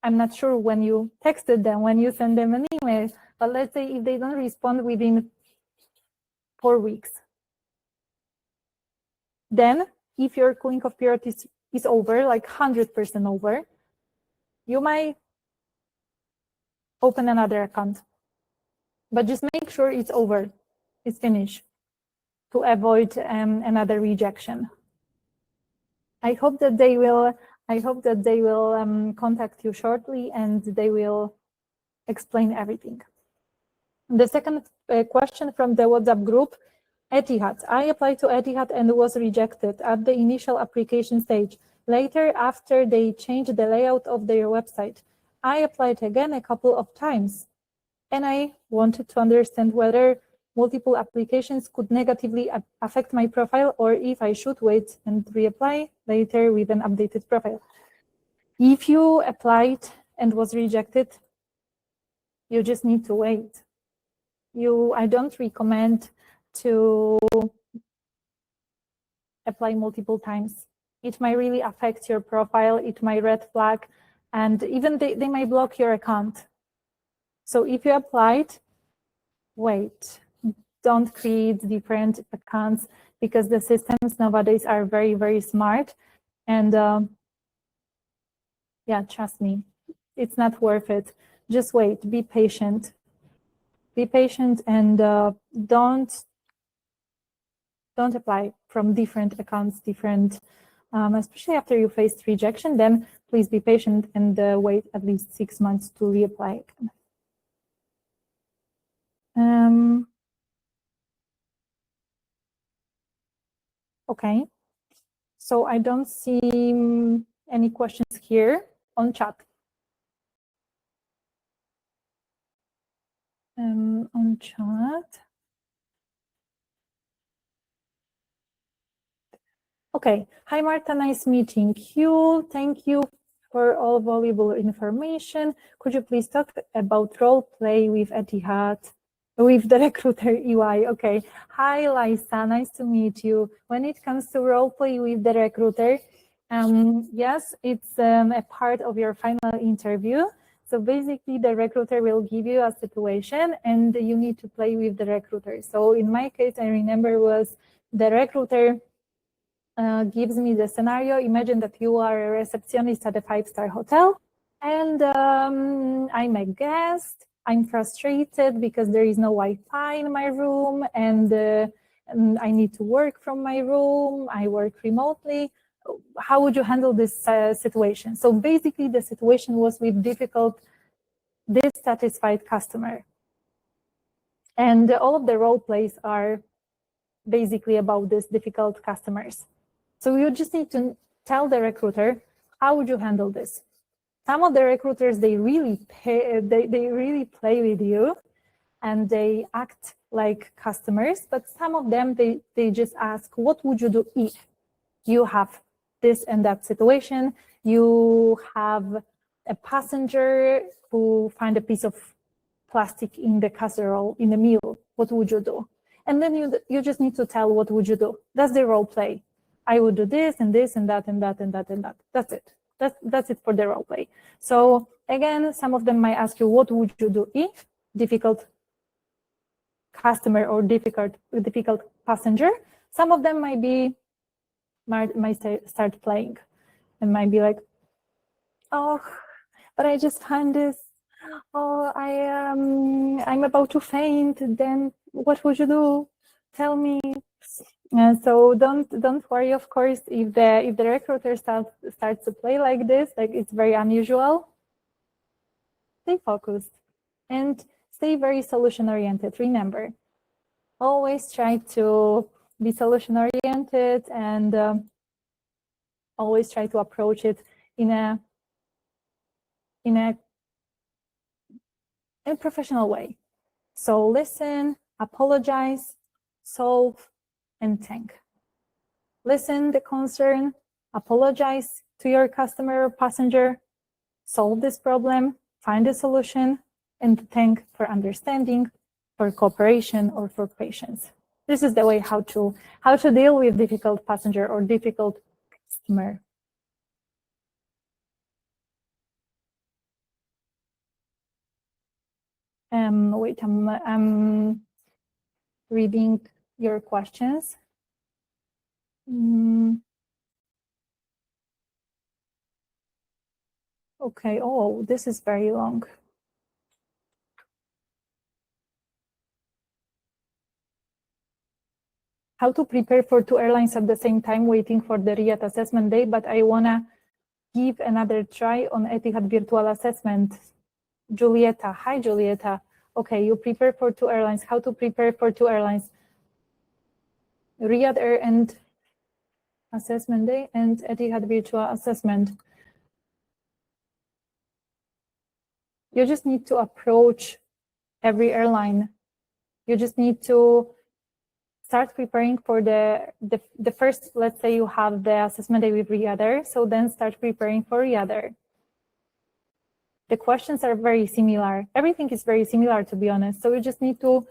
I'm not sure when you texted them, when you send them an email, but let's say if they don't respond within 4 weeks, then if your cooling off period is over, like 100% over, you might open another account. But just make sure it's over, it's finished, to avoid another rejection. I hope that they will contact you shortly and they will explain everything. The second question from the WhatsApp group, Etihad. I applied to Etihad and was rejected at the initial application stage. Later, after they changed the layout of their website, I applied again a couple of times, and I wanted to understand whether multiple applications could negatively affect my profile or if I should wait and reapply later with an updated profile. If you applied and was rejected, you just need to wait. I don't recommend to apply multiple times. It might really affect your profile, it might red flag, and even they might block your account. So if you applied, wait. Don't create different accounts, because the systems nowadays are very, very smart. And yeah, trust me, it's not worth it. Just wait, be patient. Be patient and don't apply from different accounts, especially after you faced rejection. Then please be patient and wait at least 6 months to reapply again. Okay, so I don't see any questions here on chat. On chat. Okay. Hi, Marta. Nice meeting you. Thank you for all valuable information. Could you please talk about role play with Etihad, with the recruiter EY? Okay. Hi, Lisa. Nice to meet you. When it comes to role play with the recruiter, yes, it's a part of your final interview. So basically, the recruiter will give you a situation and you need to play with the recruiter. So in my case, I remember was the recruiter gives me the scenario. Imagine that you are a receptionist at a 5-star hotel and I'm a guest. I'm frustrated because there is no Wi-Fi in my room and I need to work from my room. I work remotely. How would you handle this situation? So basically the situation was with dissatisfied customer. And all of the role plays are basically about these difficult customers. So you just need to tell the recruiter, how would you handle this? Some of the recruiters, they really play with you and they act like customers, but some of them, they just ask, what would you do if you have this and that situation? You have a passenger who find a piece of plastic in the casserole, in the meal. What would you do? And then you just need to tell what would you do. That's the role play. I would do this and this and that and that and that and that. That's it. That's it for the role play. So again, some of them might ask you, what would you do if difficult customer or difficult passenger? Some of them might start playing and might be like, oh, but I just find this oh, I'm about to faint. Then what would you do? Tell me. So don't worry. Of course, if the recruiter starts to play like this, like it's very unusual. Stay focused and stay very solution oriented. Remember, always try to be solution oriented and always try to approach it in a professional way. So listen, apologize, solve, and thank. Listen the concern, apologize to your customer or passenger, solve this problem, find a solution, and thank for understanding, for cooperation, or for patience. This is the way how to deal with difficult passenger or difficult customer. Wait, I'm reading your questions. Okay, oh, this is very long. How to prepare for 2 airlines at the same time waiting for the Riyadh assessment day, but I wanna give another try on Etihad virtual assessment. Julieta, hi Julieta. Okay, you prepare for 2 airlines. How to prepare for 2 airlines? Riyadh Air and assessment day and Etihad virtual assessment. You just need to approach every airline. You just need to start preparing for the first, let's say you have the assessment day with Riyadh Air, so then start preparing for Riyadh Air. The questions are very similar. Everything is very similar, to be honest. So you just need to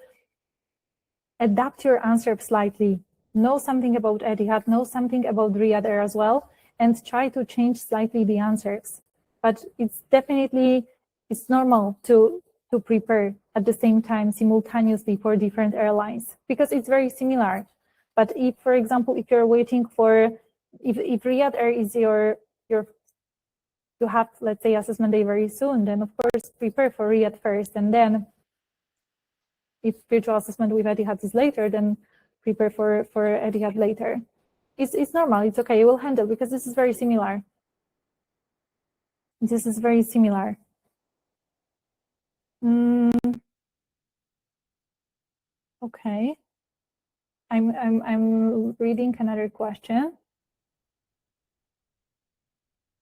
adapt your answer slightly. Know something about Etihad, know something about Riyadh Air as well, and try to change slightly the answers. But it's definitely, it's normal to prepare at the same time simultaneously for different airlines because it's very similar. But if, for example, if you're waiting for, if Riyadh Air is your you have, let's say, assessment day very soon, then of course prepare for Riyadh first, and then if virtual assessment with Etihad is later, then prepare for Etihad later. It's normal, it's okay, you will handle because this is very similar. This is very similar. Okay. I'm reading another question.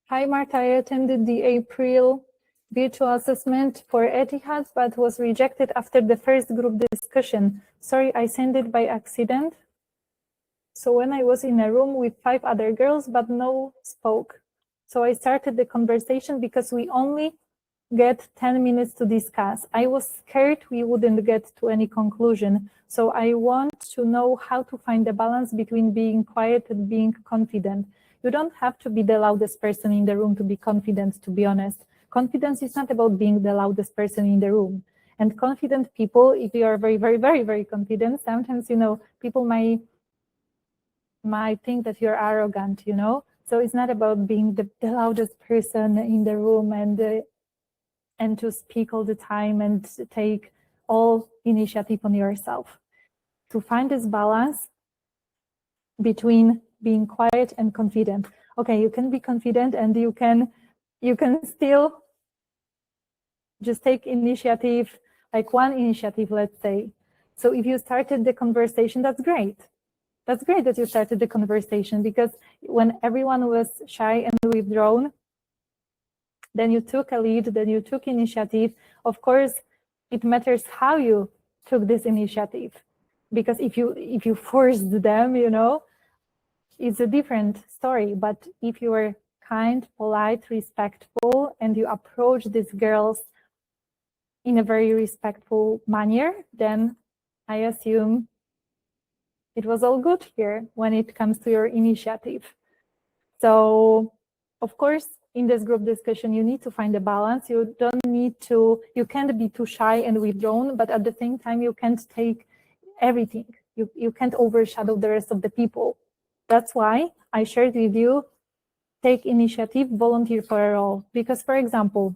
Hi, Marta. I attended the April virtual assessment for Etihad, but was rejected after the first group discussion. Sorry, I sent it by accident. So when I was in a room with 5 other girls, but no spoke. So I started the conversation because we only get 10 minutes to discuss. I was scared we wouldn't get to any conclusion. So I want to know how to find the balance between being quiet and being confident. You don't have to be the loudest person in the room to be confident, to be honest. Confidence is not about being the loudest person in the room. And confident people, if you are very, very, very, very confident, sometimes, people might think that you're arrogant, So it's not about being the loudest person in the room and to speak all the time and take all initiative on yourself. To find this balance between being quiet and confident. Okay, you can be confident and you can still just take initiative, like one initiative, let's say. So if you started the conversation, that's great. That's great that you started the conversation because when everyone was shy and withdrawn, then you took a lead, then you took initiative. Of course, it matters how you took this initiative, because if you forced them, it's a different story. But if you were kind, polite, respectful, and you approach these girls in a very respectful manner, then I assume it was all good here when it comes to your initiative. So, of course, in this group discussion, you need to find a balance. You can't be too shy and withdrawn, but at the same time, you can't take everything. You can't overshadow the rest of the people. That's why I shared with you, take initiative, volunteer for a role. Because, for example,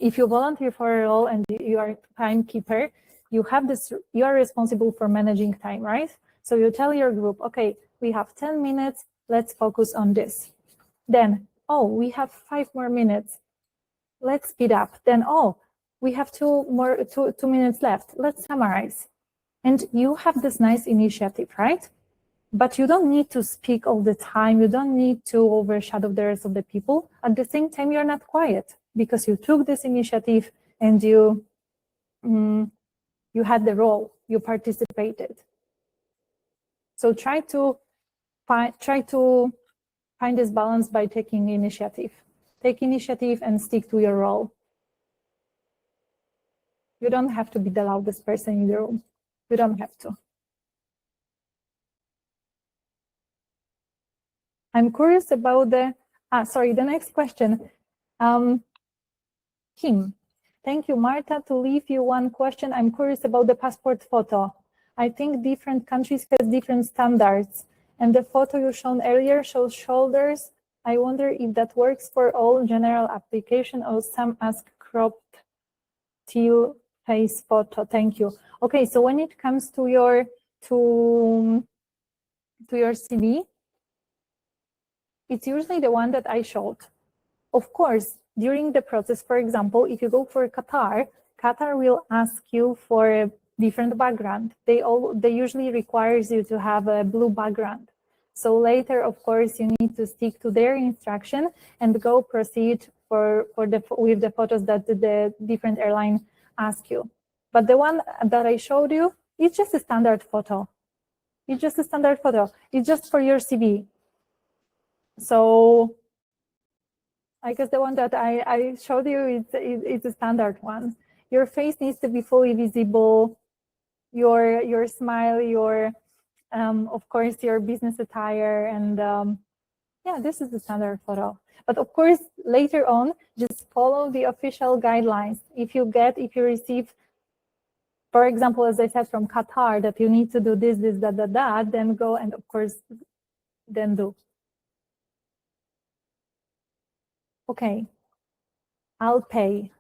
if you volunteer for a role and you are timekeeper, you are responsible for managing time, right? So you tell your group, okay, we have 10 minutes, let's focus on this. Then, oh, we have 5 more minutes, let's speed up. Then, oh, we have 2 minutes left, let's summarize. And you have this nice initiative, right? But you don't need to speak all the time. You don't need to overshadow the rest of the people. At the same time, you're not quiet because you took this initiative and you had the role, you participated. So try to find this balance by taking initiative. Take initiative and stick to your role. You don't have to be the loudest person in the room. You don't have to. I'm curious about the next question. Kim, thank you, Marta. To leave you one question, I'm curious about the passport photo. I think different countries have different standards, and the photo you shown earlier shows shoulders. I wonder if that works for all general application or some ask cropped till face photo. Thank you. Okay, so when it comes to your CV, it's usually the one that I showed. Of course, during the process, for example, if you go for Qatar, Qatar will ask you for a different background. They usually requires you to have a blue background. So later, of course, you need to stick to their instruction and go proceed with the photos that the different airline ask you. But the one that I showed you, it's just a standard photo. It's just a standard photo. It's just for your CV. So I guess the one that I showed you, it's a standard one. Your face needs to be fully visible. Your smile, of course, your business attire, and yeah, this is the standard photo. But of course, later on, just follow the official guidelines. If you receive, for example, as I said, from Qatar, that you need to do this, that, then go and of course, then do. Okay, I'll pay.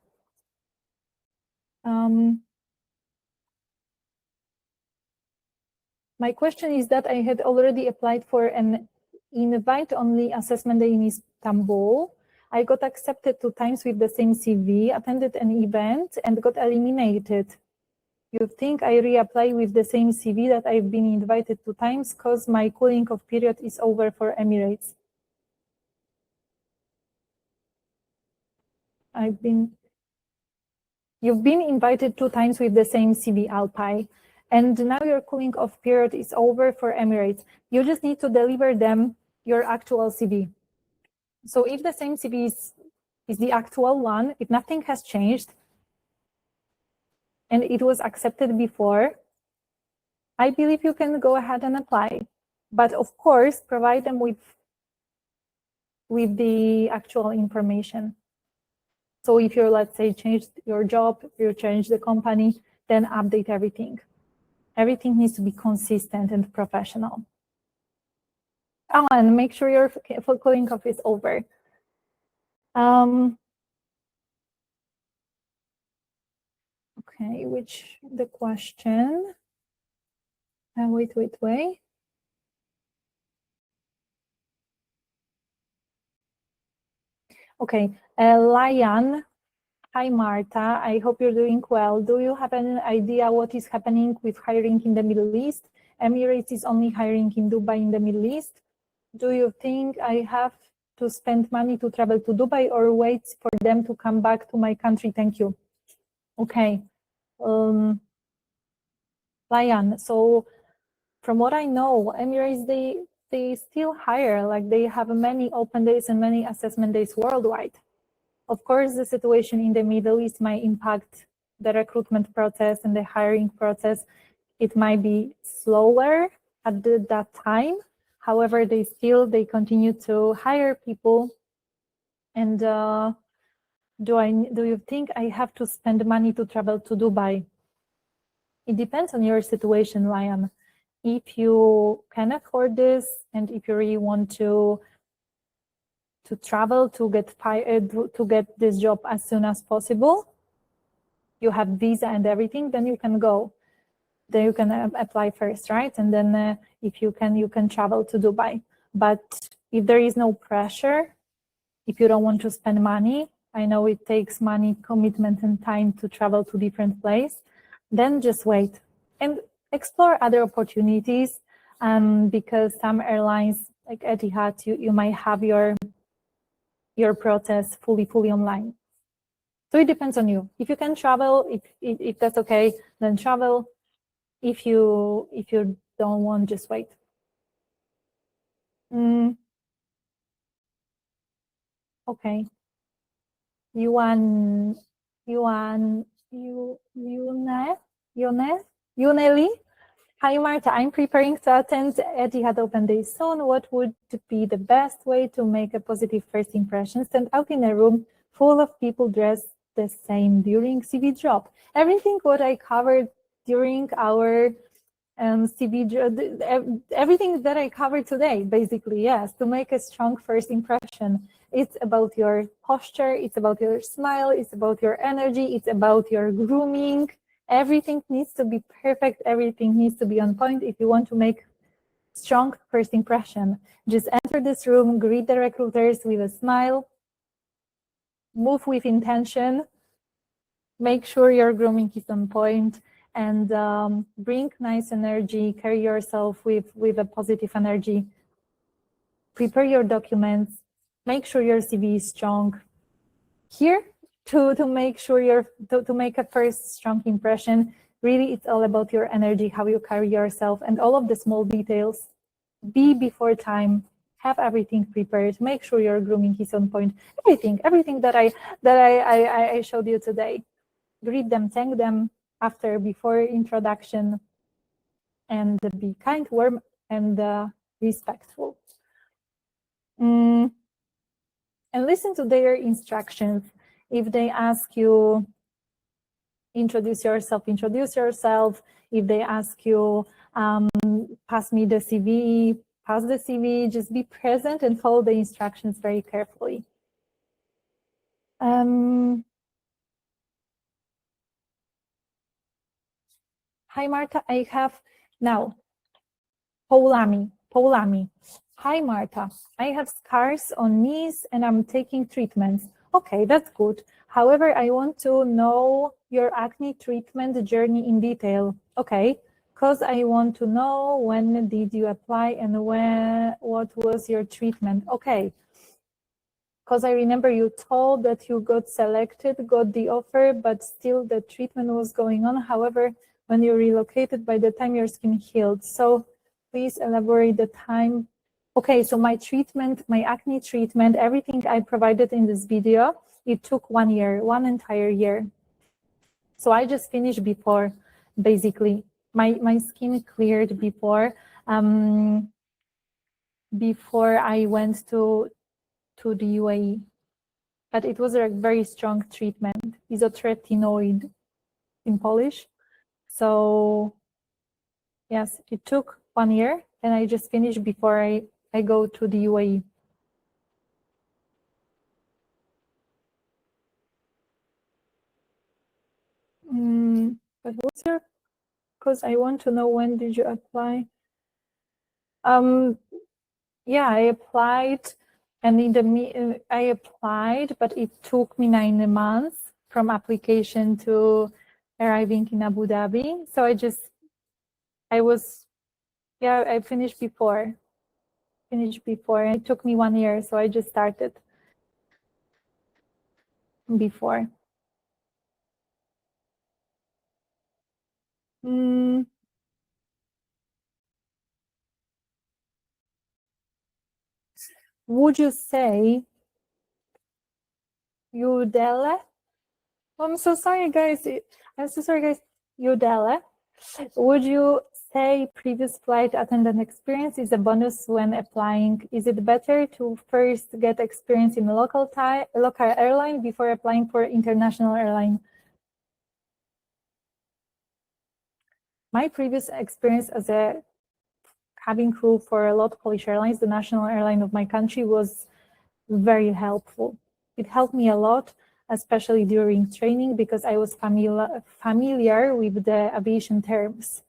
My question is that I had already applied for an invite-only assessment day in Istanbul. I got accepted 2 times with the same CV, attended an event, and got eliminated. You think I reapply with the same CV that I've been invited 2 times because my cooling off period is over for Emirates? You've been invited 2 times with the same CV, Alpai, and now your cooling off period is over for Emirates. You just need to deliver them your actual CV. So if the same CV is the actual one, if nothing has changed, and it was accepted before, I believe you can go ahead and apply. But of course, provide them with the actual information. So if you're, let's say, changed your job, you change the company, then update everything. Everything needs to be consistent and professional. Oh, and make sure your cooling off is over. Okay, the question? Wait. Okay, Lion. Hi, Marta. I hope you're doing well. Do you have any idea what is happening with hiring in the Middle East? Emirates is only hiring in Dubai in the Middle East. Do you think I have to spend money to travel to Dubai or wait for them to come back to my country? Thank you. Okay. Lion, so from what I know, Emirates, they still hire, like they have many open days and many assessment days worldwide. Of course, the situation in the Middle East might impact the recruitment process and the hiring process. It might be slower at that time. However, they continue to hire people. And do you think I have to spend money to travel to Dubai? It depends on your situation, Lion. If you can afford this and if you really want to to travel, to get this job as soon as possible, you have visa and everything, then you can go. Then you can apply first, right? And then if you can travel to Dubai. But if there is no pressure, if you don't want to spend money, I know it takes money, commitment, and time to travel to different places, then just wait and explore other opportunities. Because some airlines like Etihad, you might have your process fully online. So it depends on you. If you can travel, if that's okay, then travel. If you don't want, just wait. Okay. Yuneli. Hi, Marta. I'm preparing to attend Etihad Open Day soon. What would be the best way to make a positive first impression? Stand out in a room full of people dressed the same during CV drop. Everything what I covered during our CV, everything that I covered today, basically, yes, to make a strong first impression. It's about your posture, it's about your smile, it's about your energy, it's about your grooming. Everything needs to be perfect, everything needs to be on point if you want to make strong first impression. Just enter this room, greet the recruiters with a smile, move with intention, make sure your grooming is on point, and bring nice energy, carry yourself with a positive energy. Prepare your documents, make sure your CV is strong. Here, to make sure to make a first strong impression, really it's all about your energy, how you carry yourself, and all of the small details. Be before time, have everything prepared, make sure your grooming is on point. Everything that I showed you today. Greet them, thank them after, before introduction, and be kind, warm, and respectful. And listen to their instructions. If they ask you, introduce yourself. If they ask you, pass me the CV, pass the CV, just be present and follow the instructions very carefully. Hi, Marta, I have now, Poulami. Hi, Marta, I have scars on knees and I'm taking treatments. Okay, that's good. However, I want to know your acne treatment journey in detail. Okay, because I want to know when did you apply and what was your treatment. Okay, because I remember you told that you got selected, got the offer, but still the treatment was going on. However, when you relocated, by the time your skin healed. So please elaborate the time. Okay, so my treatment, my acne treatment, everything I provided in this video, it took 1 year, one entire year. So I just finished before, basically. My skin cleared before I went to the UAE. But it was a very strong treatment, isotretinoid in Polish. So yes, it took 1 year and I just finished before I go to the UAE. But what's your, because I want to know when did you apply? Yeah, I applied, and I applied, but it took me 9 months from application to arriving in Abu Dhabi. So I finished before. It took me 1 year, so I just started before. Would you say Udele? Oh, I'm so sorry, guys. Udele. Would you say previous flight attendant experience is a bonus when applying? Is it better to first get experience in a local airline before applying for international airline? My previous experience as a cabin crew for a lot of Polish Airlines, the national airline of my country, was very helpful. It helped me a lot, especially during training, because I was familiar with the aviation terms.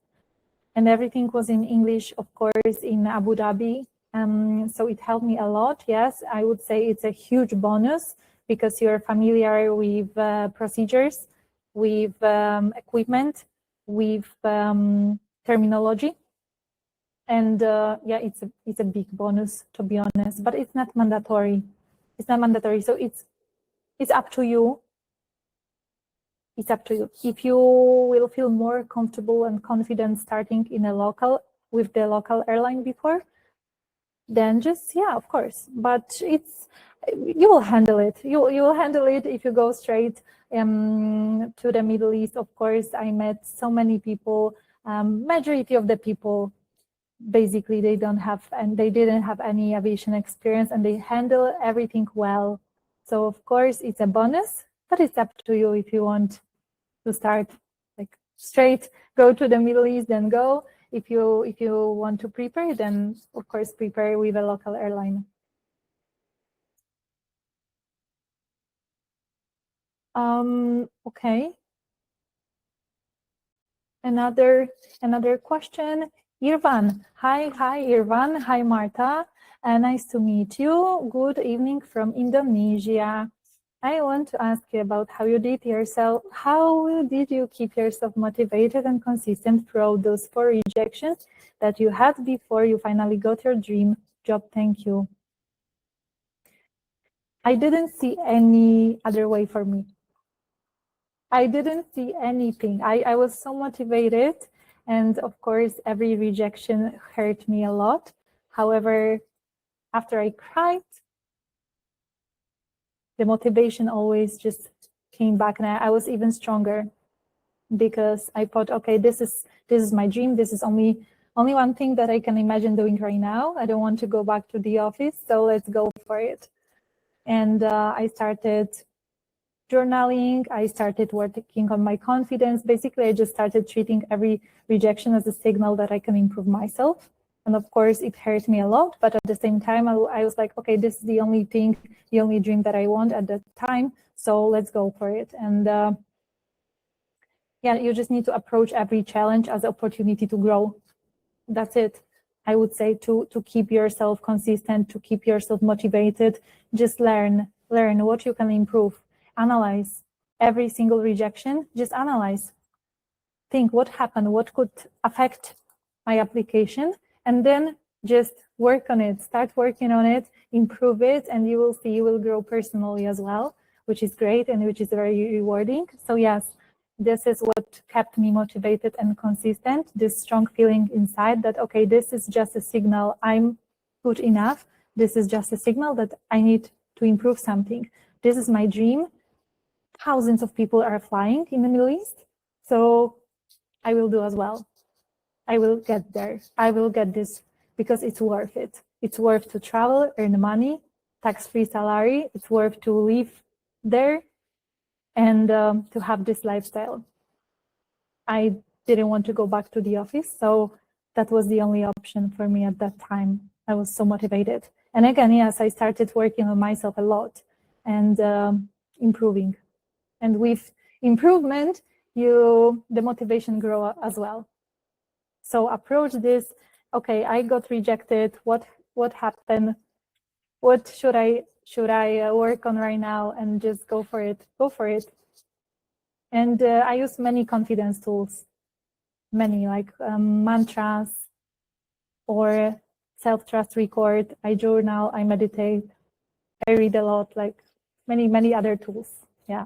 And everything was in English, of course, in Abu Dhabi. So it helped me a lot. Yes, I would say it's a huge bonus because you're familiar with procedures, with equipment, with terminology. And yeah, it's a big bonus, to be honest, but it's not mandatory. It's not mandatory. So it's up to you. It's up to you. If you will feel more comfortable and confident starting in a local with the local airline before, then just, yeah, of course. But you will handle it. You will handle it if you go straight to the Middle East. Of course, I met so many people. Majority of the people, basically, they didn't have any aviation experience, and they handle everything well. So of course, it's a bonus, but it's up to you if you want to start like straight, go to the Middle East, then go. If you want to prepare, then of course prepare with a local airline. Okay. Another question. Irvan. Hi, Irvan. Hi, Marta. Nice to meet you. Good evening from Indonesia. I want to ask you about how you did you keep yourself motivated and consistent throughout those 4 rejections that you had before you finally got your dream job? Thank you. I didn't see any other way for me. I didn't see anything. I was so motivated, and of course, every rejection hurt me a lot. However, after I cried, the motivation always just came back, and I was even stronger because I thought, okay, this is my dream. This is only one thing that I can imagine doing right now. I don't want to go back to the office, so let's go for it. And I started journaling. I started working on my confidence. Basically, I just started treating every rejection as a signal that I can improve myself. And of course, it hurt me a lot. But at the same time, I was like, okay, this is the only dream that I want at that time. So let's go for it. And yeah, you just need to approach every challenge as an opportunity to grow. That's it. I would say to keep yourself consistent, to keep yourself motivated, just learn what you can improve. Analyze every single rejection, just analyze. Think what happened, what could affect my application, and then just work on it, start working on it, improve it, and you will see you will grow personally as well, which is great and which is very rewarding. So yes, this is what kept me motivated and consistent, this strong feeling inside that, okay, this is just a signal I'm good enough. This is just a signal that I need to improve something. This is my dream. Thousands of people are flying in the Middle East, so I will do as well. I will get there. I will get this because it's worth it. It's worth to travel, earn money, tax-free salary. It's worth to live there and to have this lifestyle. I didn't want to go back to the office, so that was the only option for me at that time. I was so motivated. And again, yes, I started working on myself a lot and improving. And with improvement, the motivation grow as well. So approach this, okay, I got rejected. What happened? What should I work on right now? And just go for it. Go for it. And I use many confidence tools, many like mantras or self-trust record. I journal, I meditate, I read a lot, like many other tools. Yeah.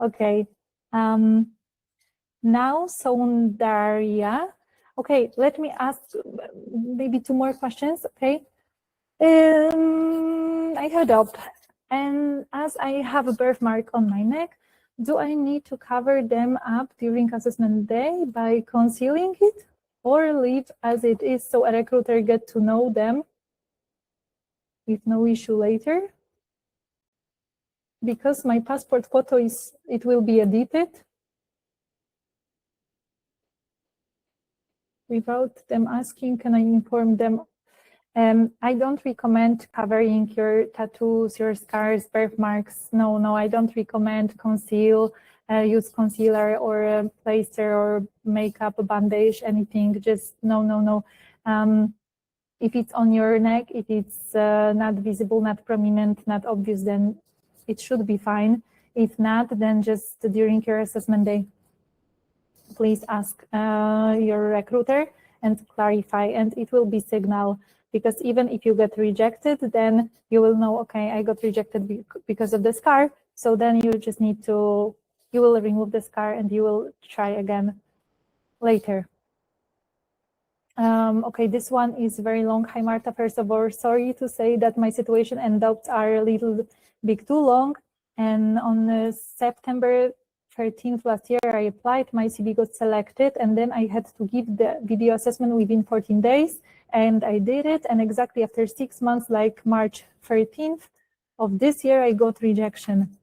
Okay. Now, Soundarya. Okay, let me ask maybe 2 more questions. Okay. I heard up, and as I have a birthmark on my neck, do I need to cover them up during assessment day by concealing it, or leave as it is so a recruiter get to know them with no issue later? Because my passport photo it will be edited without them asking, can I inform them? I don't recommend covering your tattoos, your scars, birthmarks. No, I don't recommend use concealer or a plaster or makeup, bandage, anything. Just no. If it's on your neck, if it's not visible, not prominent, not obvious, then it should be fine. If not, then just during your assessment day, please ask your recruiter and clarify, and it will be signal, because even if you get rejected, then you will know, okay, I got rejected because of the scar. So then you just need to, you will remove the scar and you will try again later. Okay, this one is very long. Hi, Marta. First of all, sorry to say that my situation and doubts are a little bit too long. And on September 13th last year, I applied, my CV got selected, and then I had to give the video assessment within 14 days. And I did it. And exactly after 6 months, like March 13th of this year, I got rejection.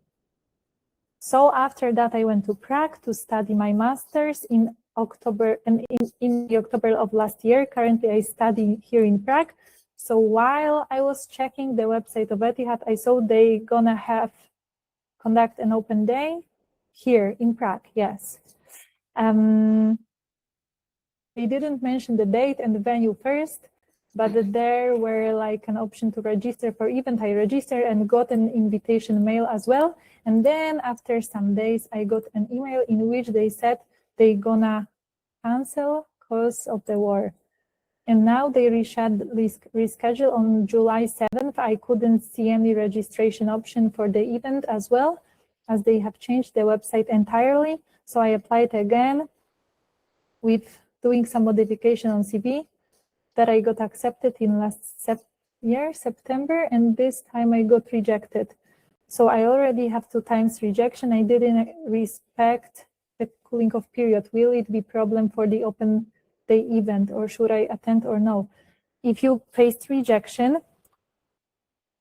So after that, I went to Prague to study my master's in October, and in the October of last year. Currently, I study here in Prague. So while I was checking the website of Etihad, I saw they gonna conduct an open day here in Prague. Yes. They didn't mention the date and the venue first, but there were like an option to register for event. I registered and got an invitation mail as well. And then after some days, I got an email in which they said they gonna cancel because of the war. And now they reschedule on July 7th. I couldn't see any registration option for the event as well, as they have changed the website entirely. So I applied again with doing some modification on CV that I got accepted in last year, September, and this time I got rejected. So I already have 2 times rejection. I didn't respect the cooling off period. Will it be problem for the open day event, or should I attend or no? If you faced rejection,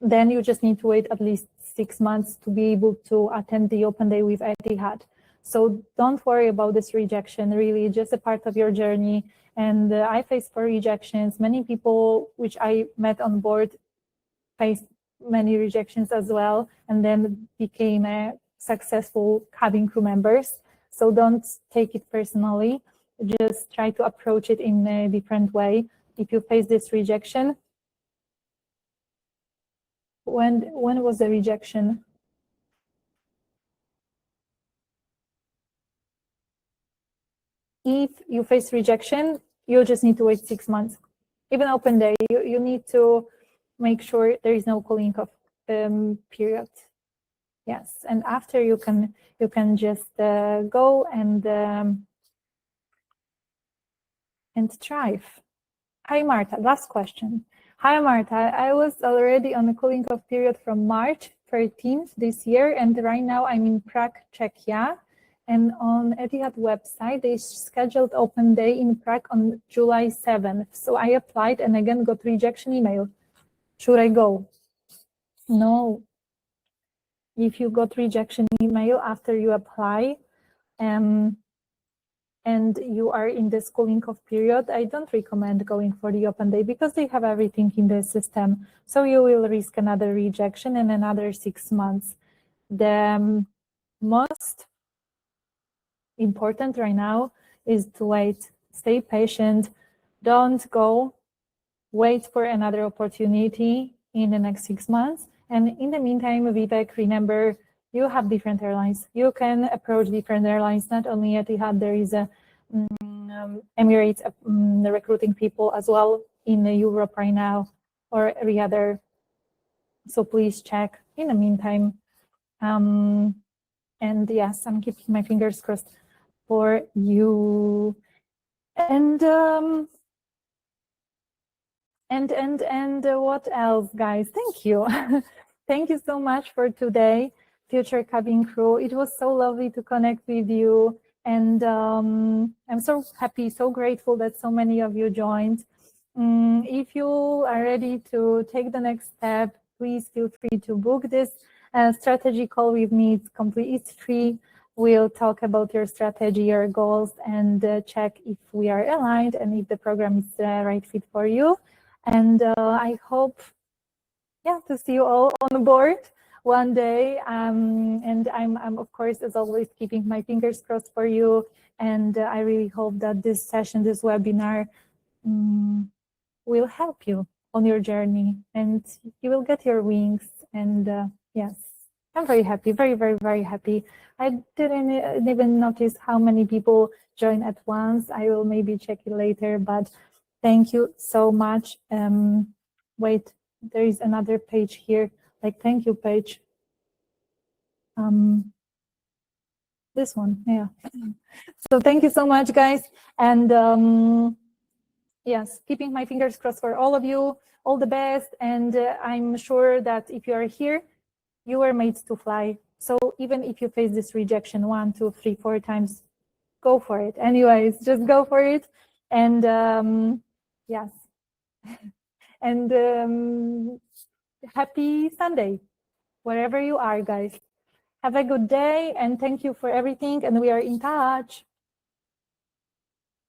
then you just need to wait at least 6 months to be able to attend the open day with Etihad. So don't worry about this rejection, really, just a part of your journey. And I faced 4 rejections. Many people which I met on board faced many rejections as well, and then became a successful cabin crew members. So don't take it personally. Just try to approach it in a different way. If you face this rejection, when was the rejection? If you face rejection, you just need to wait 6 months. Even open day, you need to make sure there is no cooling off period. Yes, and after you can just go and thrive. Hi, Marta. Last question. Hi, Marta. I was already on a cooling off period from March 13th this year, and right now I'm in Prague, Czechia. And on Etihad website, they scheduled open day in Prague on July 7th. So I applied and again got rejection email. Should I go? No. If you got rejection email after you apply, and you are in the cooling off period, I don't recommend going for the open day because they have everything in the system. So you will risk another rejection and another 6 months. The most important right now is to wait, stay patient, don't go, wait for another opportunity in the next 6 months. And in the meantime, Vivek, remember, you have different airlines. You can approach different airlines, not only Etihad, there is a Emirates recruiting people as well in Europe right now, or every other. So please check in the meantime. And yes, I'm keeping my fingers crossed for you. And what else, guys? Thank you. Thank you so much for today, future cabin crew. It was so lovely to connect with you. And I'm so happy, so grateful that so many of you joined. If you are ready to take the next step, please feel free to book this strategy call with me. It's free. We'll talk about your strategy, your goals, and check if we are aligned and if the program is the right fit for you. And I hope, to see you all on board one day. And I'm of course, as always, keeping my fingers crossed for you. And I really hope that this session, this webinar, will help you on your journey, and you will get your wings. And yes, I'm very happy, very, very, very happy. I didn't even notice how many people join at once. I will maybe check it later, but thank you so much. Wait, there is another page here, like thank you page. This one, yeah. So thank you so much, guys. And yes, keeping my fingers crossed for all of you, all the best. And I'm sure that if you are here, you were made to fly. So even if you face this rejection 1, 2, 3, 4 times, go for it. Anyways, just go for it. And yes. And happy Sunday, wherever you are, guys. Have a good day, and thank you for everything. And we are in touch.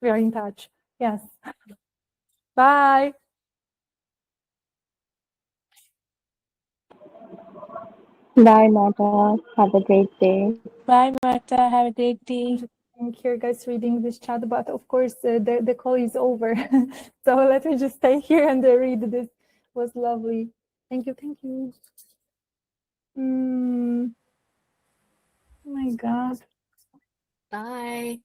We are in touch. Yes. Bye. Bye, Marta. Have a great day. Bye, Marta. Have a great day. I'm here, guys, reading this chat, but of course the call is over. So let me just stay here and read this. It was lovely. Thank you, thank you. Oh my God. Bye.